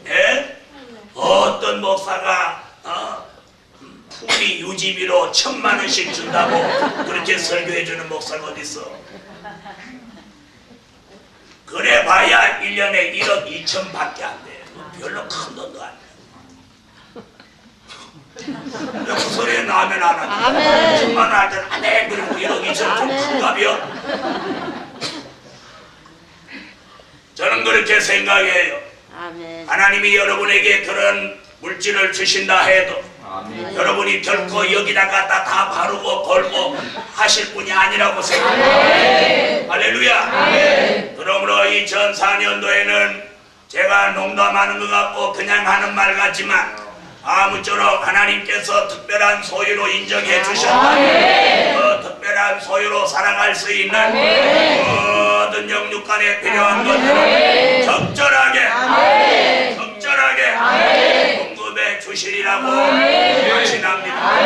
예? 어떤 목사가 품위 유지비로 1,000만 원씩 준다고 그렇게 설교해주는 목사가 어딨어? 그래 봐야 1년에 1억 2천 밖에 안 돼. 별로 큰 돈도 안 돼. 그 소리에 나면 안 하지. 1,000만 원 할 때는 안 해. 그리고 1억 2천 좀 큰가벼. 저는 그렇게 생각해요. 하나님이 여러분에게 그런 물질을 주신다 해도 여러분이 결코 여기다 갖다 다 바르고 걸고 하실 분이 아니라고 생각해요. 할렐루야. 그러므로 2004년도에는 제가 농담하는 것 같고 그냥 하는 말 같지만 아무쪼록 하나님께서 특별한 소유로 인정해 주셨다. 그 특별한 소유로 살아갈 수 있는 모든 영육간에 필요한 것들을 적절하게 공급해 주시리라고 확신합니다.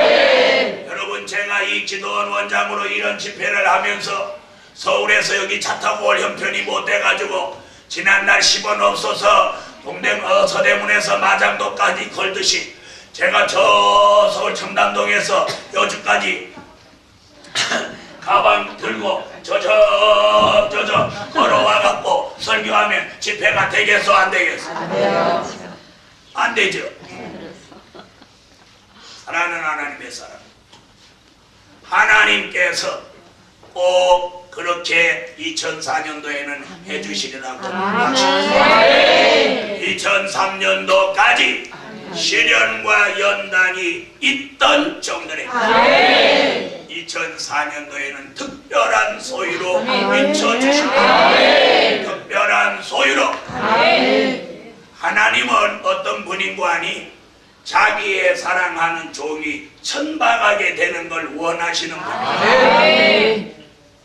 여러분, 제가 이 기도원 원장으로 이런 집회를 하면서 서울에서 여기 차 타고 올 형편이 못 돼가지고 지난날 10원 없어서 서대문에서 마장도까지 걸듯이 제가 저 서울 청담동에서 여주까지 가방 들고 저저 걸어와갖고 설교하면 집회가 되겠어 안 되겠어? 안 되죠. 사랑하는 하나님의 사람, 하나님께서 꼭 그렇게 2004년도에는 해주시리라고 확신합니다. 2003년도까지 시련과 연단이 있던 종들에게 2004년도에는 특별한 소유로 비춰주십니다. 특별한 소유로. 하나님은 어떤 분인가 하니 자기의 사랑하는 종이 천박하게 되는 걸 원하시는 분입니다.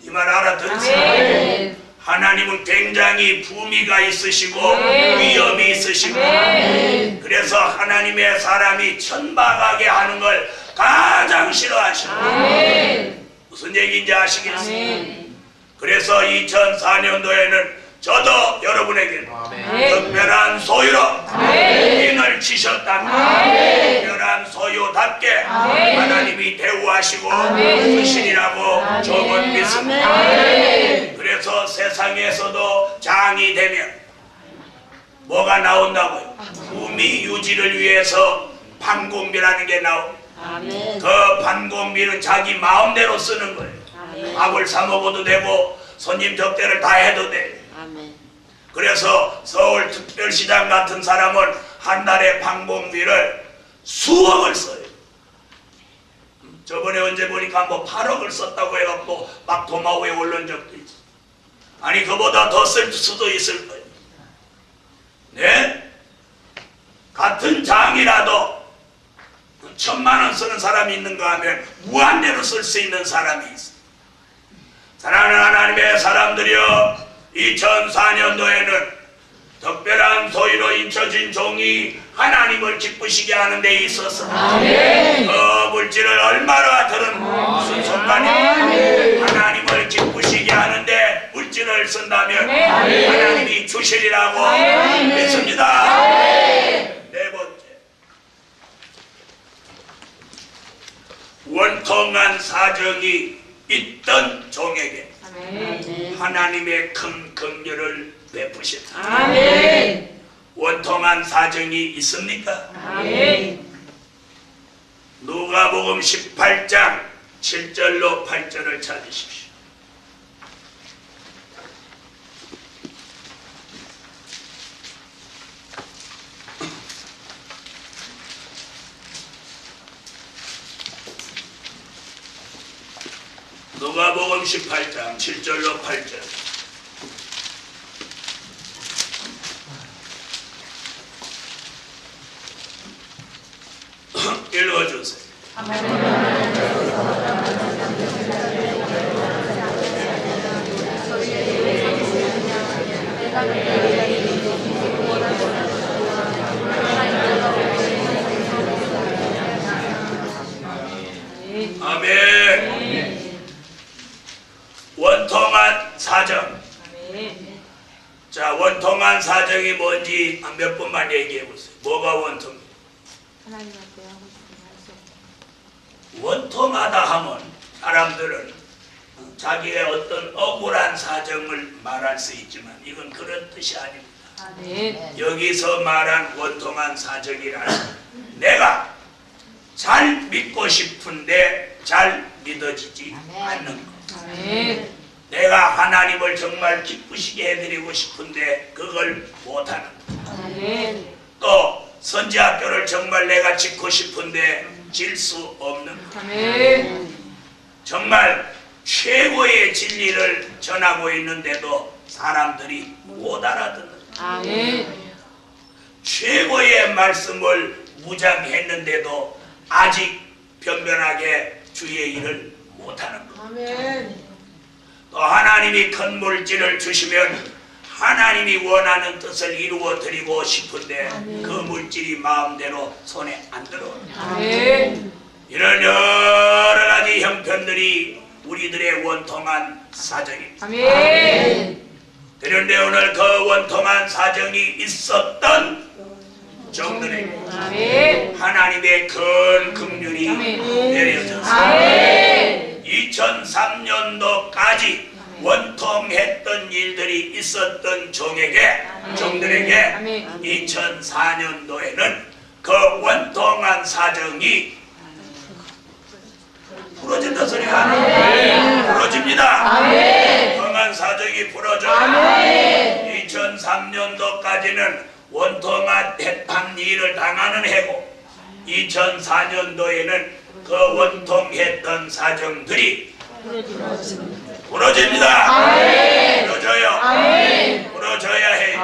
이 말 알아들으세요. 하나님은 굉장히 부미가 있으시고 위엄이 있으시고 그래서 하나님의 사람이 천박하게 하는 걸 가장 싫어하십니다. 무슨 얘기인지 아시겠어요? 그래서 2004년도에는 저도 여러분에게 특별한 소유로 인을 치셨다면 특별한 소유답게 하나님이 대우하시고 주시리라고 저는 믿습니다. 그래서 세상에서도 장이 되면 뭐가 나온다고요? 구미 유지를 위해서 판공비라는 게 나옵니다. 그 판공비는 자기 마음대로 쓰는 거예요. 밥을 사 먹어도 되고 손님 접대를 다 해도 돼. 그래서 서울특별시장 같은 사람은 한 달에 판공비를 수억을 써요. 저번에 언제 보니까 뭐 8억을 썼다고 해갖고 막 도마위에 올린 적도 있어. 아니 그보다 더 쓸 수도 있을 거예요. 네? 같은 장이라도 1000만원 쓰는 사람이 있는가 하면 무한대로 쓸 수 있는 사람이 있어. 사랑하는 하나님의 사람들이여, 2004년도에는 특별한 소유로 인쳐진 종이 하나님을 기쁘시게 하는 데 있어서 그 물질을 얼마나 들은 무슨 순간에 하나님을 기쁘시게 하는데 물질을 쓴다면 하나님이 주시리라고 믿습니다. 네 번째, 원통한 사정이 있던 종에게 하나님의 큰 긍휼을 베푸셨다. 원통한 사정이 있습니까? 누가복음 18장 7절로 8절을 찾으십시오. 누가복음 18장 7절로 8절. 읽어주세요. 아멘. 원통한 사정. 자, 원통한 사정이 뭔지 몇 번만 얘기해 보세요. 뭐가 원통해? 하나님한테 하고 싶은 말씀. 원통하다 하면 사람들은 자기의 어떤 억울한 사정을 말할 수 있지만 이건 그런 뜻이 아닙니다. 여기서 말한 원통한 사정이라는 내가 잘 믿고 싶은데 잘 믿어지지 않는 것. 내가 하나님을 정말 기쁘시게 해드리고 싶은데 그걸 못하는 것. 또 선지학교를 정말 내가 짓고 싶은데 질 수 없는 것. 정말 최고의 진리를 전하고 있는데도 사람들이 못 알아듣는 것. 최고의 말씀을 무장했는데도 아직 변변하게 주의 일을 못하는 것. 또 하나님이 큰 물질을 주시면 하나님이 원하는 뜻을 이루어 드리고 싶은데 그 물질이 마음대로 손에 안 들어옵니다. 이런 여러 가지 형편들이 우리들의 원통한 사정입니다. 그런데 오늘 그 원통한 사정이 있었던 종들에게 하나님의 큰 긍휼이 내려졌습니다. 2003년도까지 원통했던 일들이 있었던 종들에게 2004년도에는 그 원통한 사정이 풀어진다 소리가 아니에요. 풀어집니다. 원통한 사정이 풀어져요. 2003년도까지는 원통한 일을 당하는 해고 2004년도에는 그 원통했던 사정들이 풀어집니다. 풀어져요. 풀어져야 해요.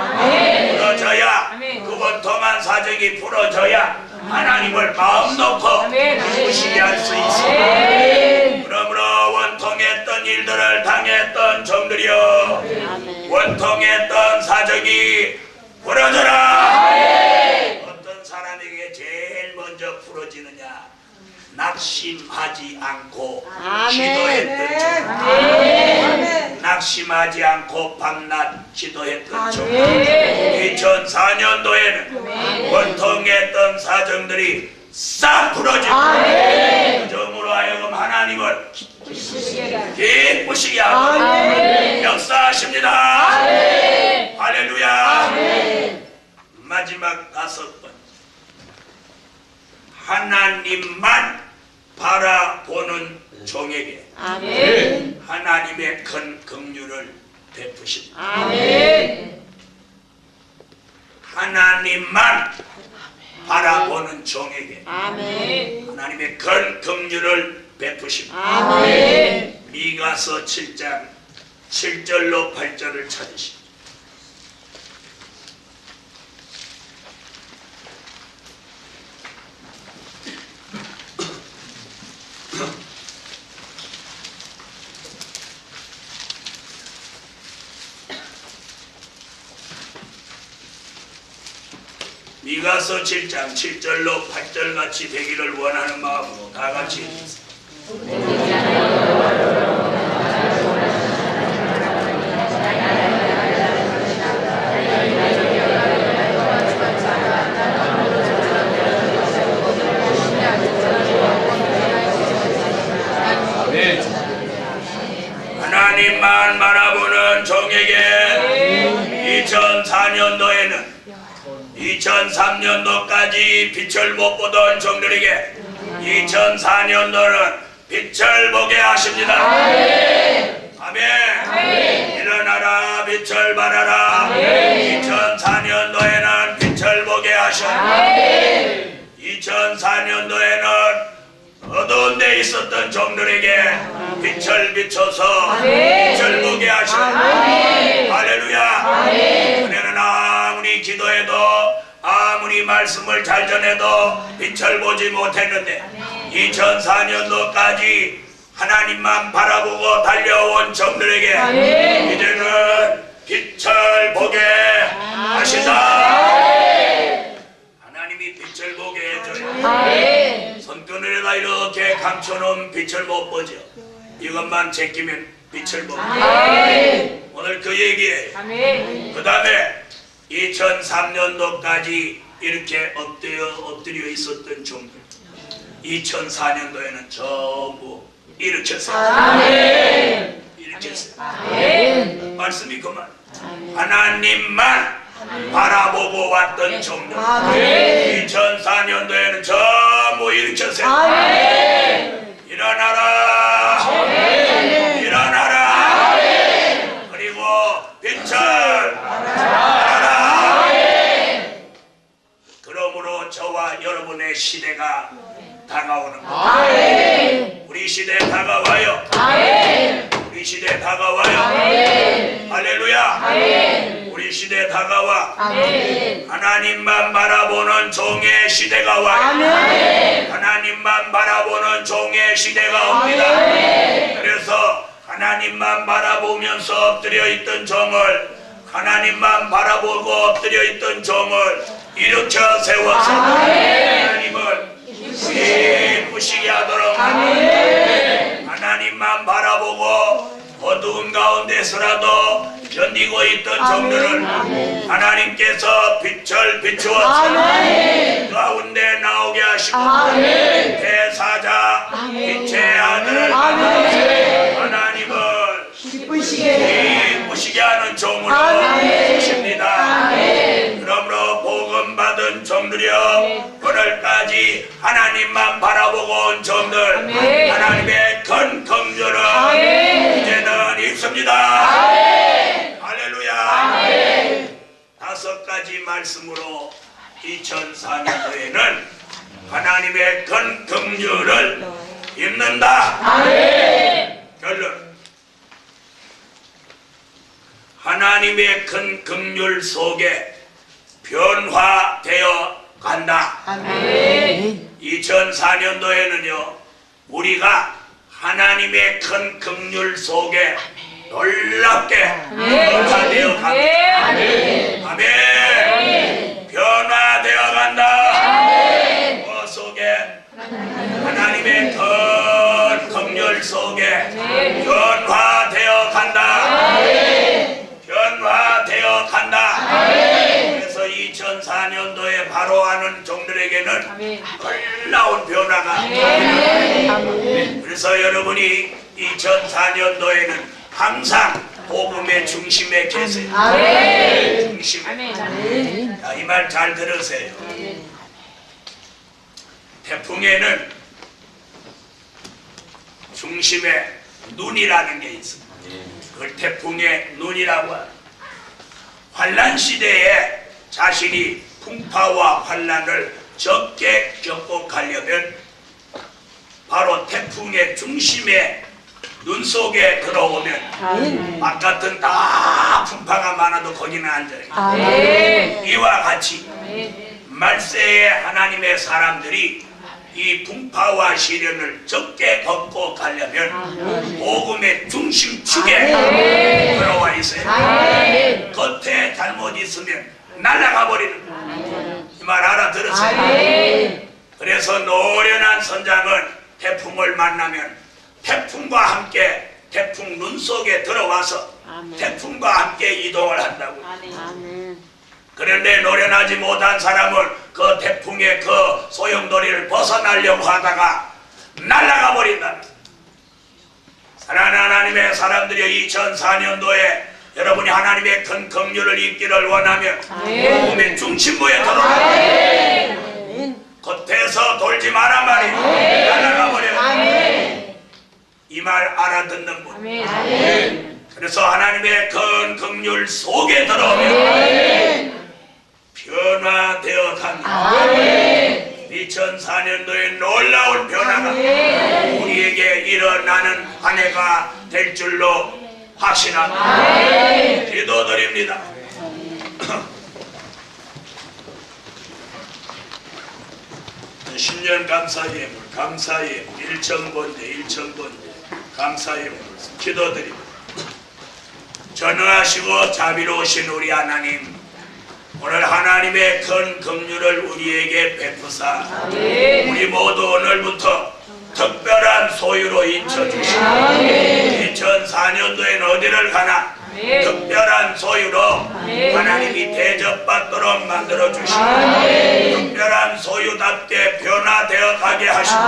풀어져야 그 원통한 사정이 풀어져야 하나님을 마음 놓고 기쁘시게 할 수 있습니다. 그러므로 원통했던 일들을 당했던 종들이여, 원통했던 사정이 풀어져라. 어떤 사람에게 제일 먼저 풀어지느냐? 낙심하지 않고 기도했던 종. 낙심하지 않고 밤낮 기도했던 중 2004년도에는 원통했던 사정들이 싹 풀어지고 그 점으로 하여금 하나님을 기쁘시게 하고 역사하십니다. 할렐루야. 마지막 5번, 하나님만 바라보는 종에게 하나님의 큰 긍휼을 베푸십니다. 하나님만 바라보는 종에게 하나님의 큰 긍휼을 베푸십니다. 미가서 7장 7절로 8절을 찾으십니다. 미가서 7장 7절로 8절 같이 되기를 원하는 마음으로 다 같이 하나님만 바라보는 종에게 2004년도에는 2003년도까지 빛을 못 보던 종들에게 2004년도는 빛을 보게 하십니다. 아멘. 일어나라 빛을 발하라. 2004년도에는 빛을 보게 하셔. 2004년도에는 어두운 데 있었던 종들에게 빛을 비춰서 빛을 보게 하셔. 할렐루야. 우리는 아무리 기도해도 아무리 말씀을 잘 전해도 빛을 보지 못했는데 2004년도까지 하나님만 바라보고 달려온 종들에게 이제는 빛을 보게 하시다. 하나님이 빛을 보게 해줘요. 손끈을에다 이렇게 감춰놓은 빛을 못 보죠. 이것만 제끼면 빛을 보고 오늘 그 얘기예요. 그 다음에 2003년도까지 이렇게 엎드려 있었던 종들 2004년도에는 전부 일으켰어요. 일으켰어요. 말씀이 그만. 하나님만 바라보고 왔던 종들 2004년도에는 전부 일으켰어요. 일어나라. 일어나라. 그리고 빛을 발하라. 그러므로 저와 여러분의 시대가 다가오는 겁니다. 우리 시대 다가와요. 우리 시대 다가와요. 할렐루야. 우리 시대 다가와. 하나님만 바라보는 종의 시대가 와요. 하나님만 바라보는 종의 시대가 옵니다. 그래서 하나님만 바라보면서 엎드려 있던 종을 하나님만 바라보고 엎드려 있던 종을 일으켜 세워서 하나님을 기쁘시게 하도록 하나님만 바라보고 어두운 가운데서라도 견디고 있던 종들을 하나님께서 빛을 비추어서 가운데 나오게 하시고 대사자 빛의 아들을 하나님을 기쁘시게 하는 종으로 주십니다. 그러므로 복음 받은 종들이여 오늘까지 하나님만 바라보고 온 종들 하나님의 큰 긍휼을 이제는 입습니다. 할렐루야. 5가지 말씀으로 2004년도에는 하나님의 큰 긍휼을 입는다. 결론. 하나님의 큰 긍휼 속에 변화되어 간다. 2004년도에는요 우리가 하나님의 큰 긍휼 속에 놀랍게 변화되어 간다. 아멘. 변화되어 간다. 그 속에 하나님의 큰 긍휼 속에 변화되어 간다. 2004년도에 바로하는 종들에게는 아멘. 놀라운 변화가 아멘. 그래서 여러분이 2004년도에는 항상 복음의 중심에 계세요. 아멘. 중심에. 아멘. 이 말 잘 들으세요. 태풍에는 중심에 눈이라는 게 있습니다. 그걸 태풍의 눈이라고 합니다. 환난 시대에 자신이 풍파와 환난을 적게 겪고 가려면 바로 태풍의 중심에 눈 속에 들어오면 바깥은 다 풍파가 많아도 거기는 앉아요. 아멘. 이와 같이 아멘. 말세의 하나님의 사람들이 이 풍파와 시련을 적게 겪고 가려면 복음의 중심축에 들어와 있어요. 아멘. 겉에 잘못 있으면 날아가 버리는 이 말 알아들으세요. 아멘. 그래서 노련한 선장은 태풍을 만나면 태풍과 함께 태풍 눈 속에 들어와서 태풍과 함께 이동을 한다고. 그런데 노련하지 못한 사람은 그 태풍의 그 소용돌이를 벗어나려고 하다가 날아가 버린다. 사랑하는 하나님의 사람들이 2004년도에 여러분이 하나님의 큰 긍휼을 입기를 원하면 복음의 중심부에 들어가. 겉에서 돌지 마란 말이에요. 날아가 버려요. 이 말 알아듣는 분. 아멘. 그래서 하나님의 큰 긍휼 속에 들어오면 변화되어 갑니다. 2004년도에 놀라운 변화가 우리에게 일어나는 한 해가 될 줄로 확신합니다. 기도드립니다. 신년 감사예물, 감사예물, 일천번제, 감사예물 기도드립니다. 전능하시고 자비로우신 우리 하나님, 오늘 하나님의 큰 긍휼을 우리에게 베푸사 우리 모두 오늘부터 특별한 소유로 인쳐주시고 2004년도엔 어디를 가나 특별한 소유로 하나님이 대접받도록 만들어주시고 특별한 소유답게 변화되어 가게 하시고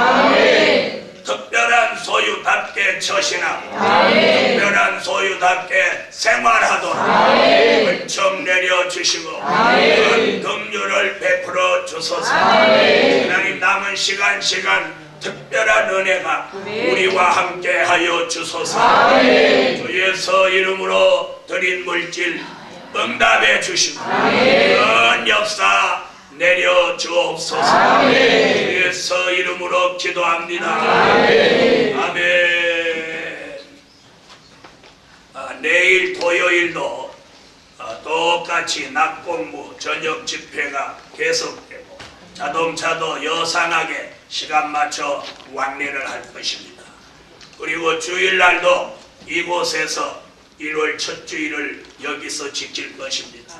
특별한 소유답게 처신하고 특별한 소유답게 생활하도록 은총 내려주시고 큰 긍휼을 베풀어 주소서. 하나님 남은 시간 특별한 은혜가 우리와 함께 하여 주소서. 주 예수 이름으로 드린 물질 응답해 주시고 큰 역사 내려 주옵소서. 주 예수 이름으로 기도합니다. 아멘. 내일 토요일도 똑같이 낮 공부 저녁 집회가 계속되고 자동차도 여상하게 시간 맞춰 왕래를 할 것입니다. 그리고 주일날도 이곳에서 1월 첫 주일을 여기서 지킬 것입니다.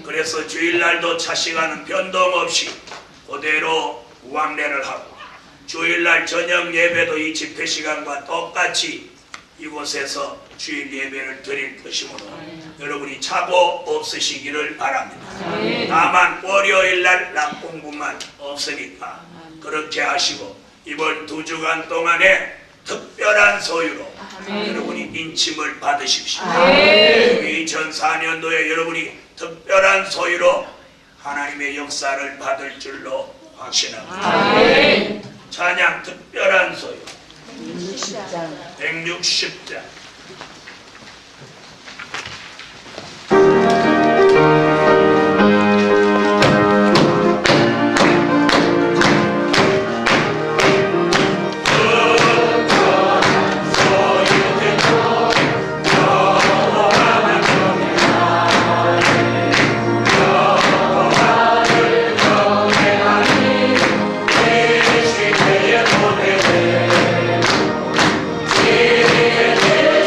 그래서 주일날도 차 시간은 변동 없이 그대로 왕래를 하고 주일날 저녁 예배도 이 집회 시간과 똑같이 이곳에서 주일 예배를 드릴 것이므로 여러분이 착오 없으시기를 바랍니다. 다만 월요일날 낮 공부만 없으니까 그렇게 하시고 이번 2주간 동안에 특별한 소유로 여러분이 인침을 받으십시오. 2004년도에 여러분이 특별한 소유로 하나님의 역사를 받을 줄로 확신합니다. 찬양 특별한 소유 160장 Yeah.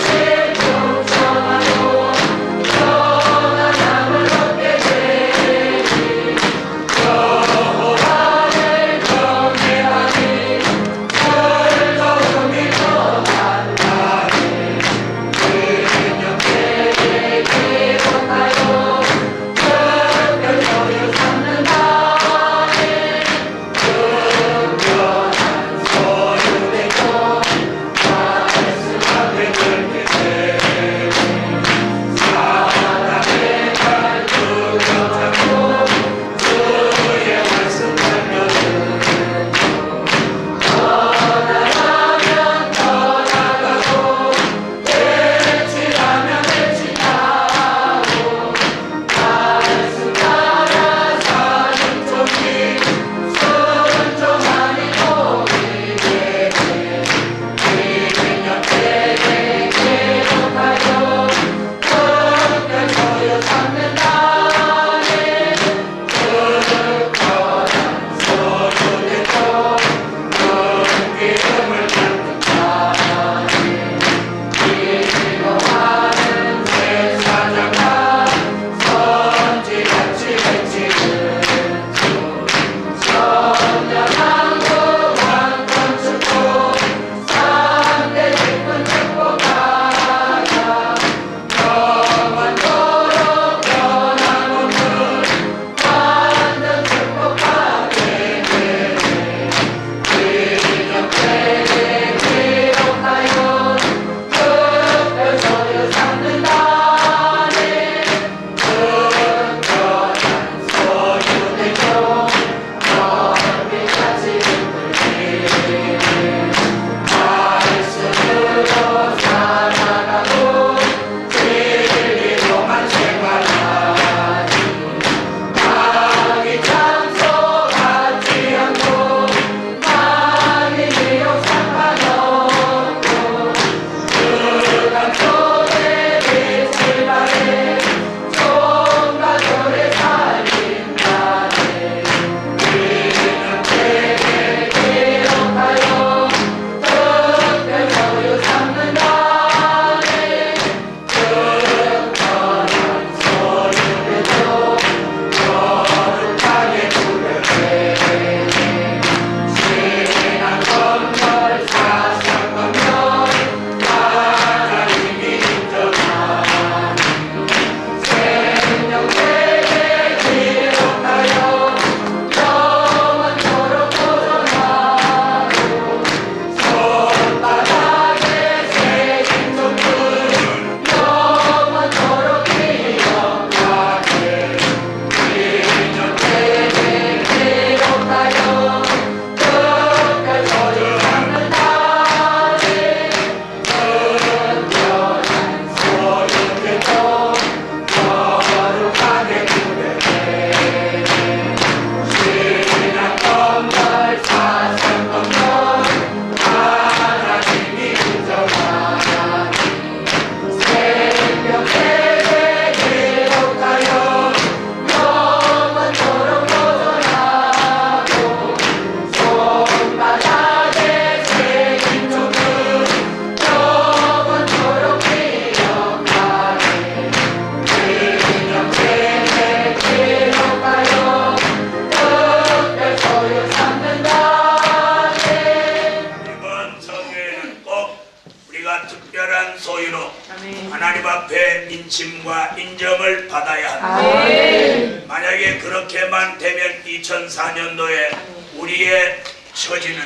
인침과 인정을 받아야 한다. 아멘. 만약에 그렇게만 되면 2004년도에 우리의 처지는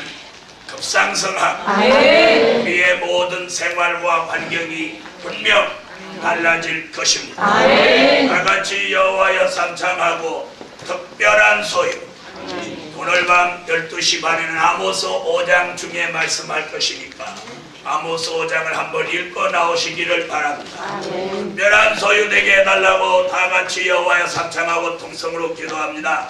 급상승하고 아멘. 우리의 모든 생활과 환경이 분명 달라질 것입니다. 아멘. 다같이 여호와여 삼창하고 특별한 소유. 오늘 밤 12시 반에는 아모스 5장 중에 말씀할 것이니까 아모스 5장을 한번 읽고 나오시기를 바랍니다. 특별한 소유 되게 해달라고 다같이 여호와여 삼창하고 통성으로 기도합니다.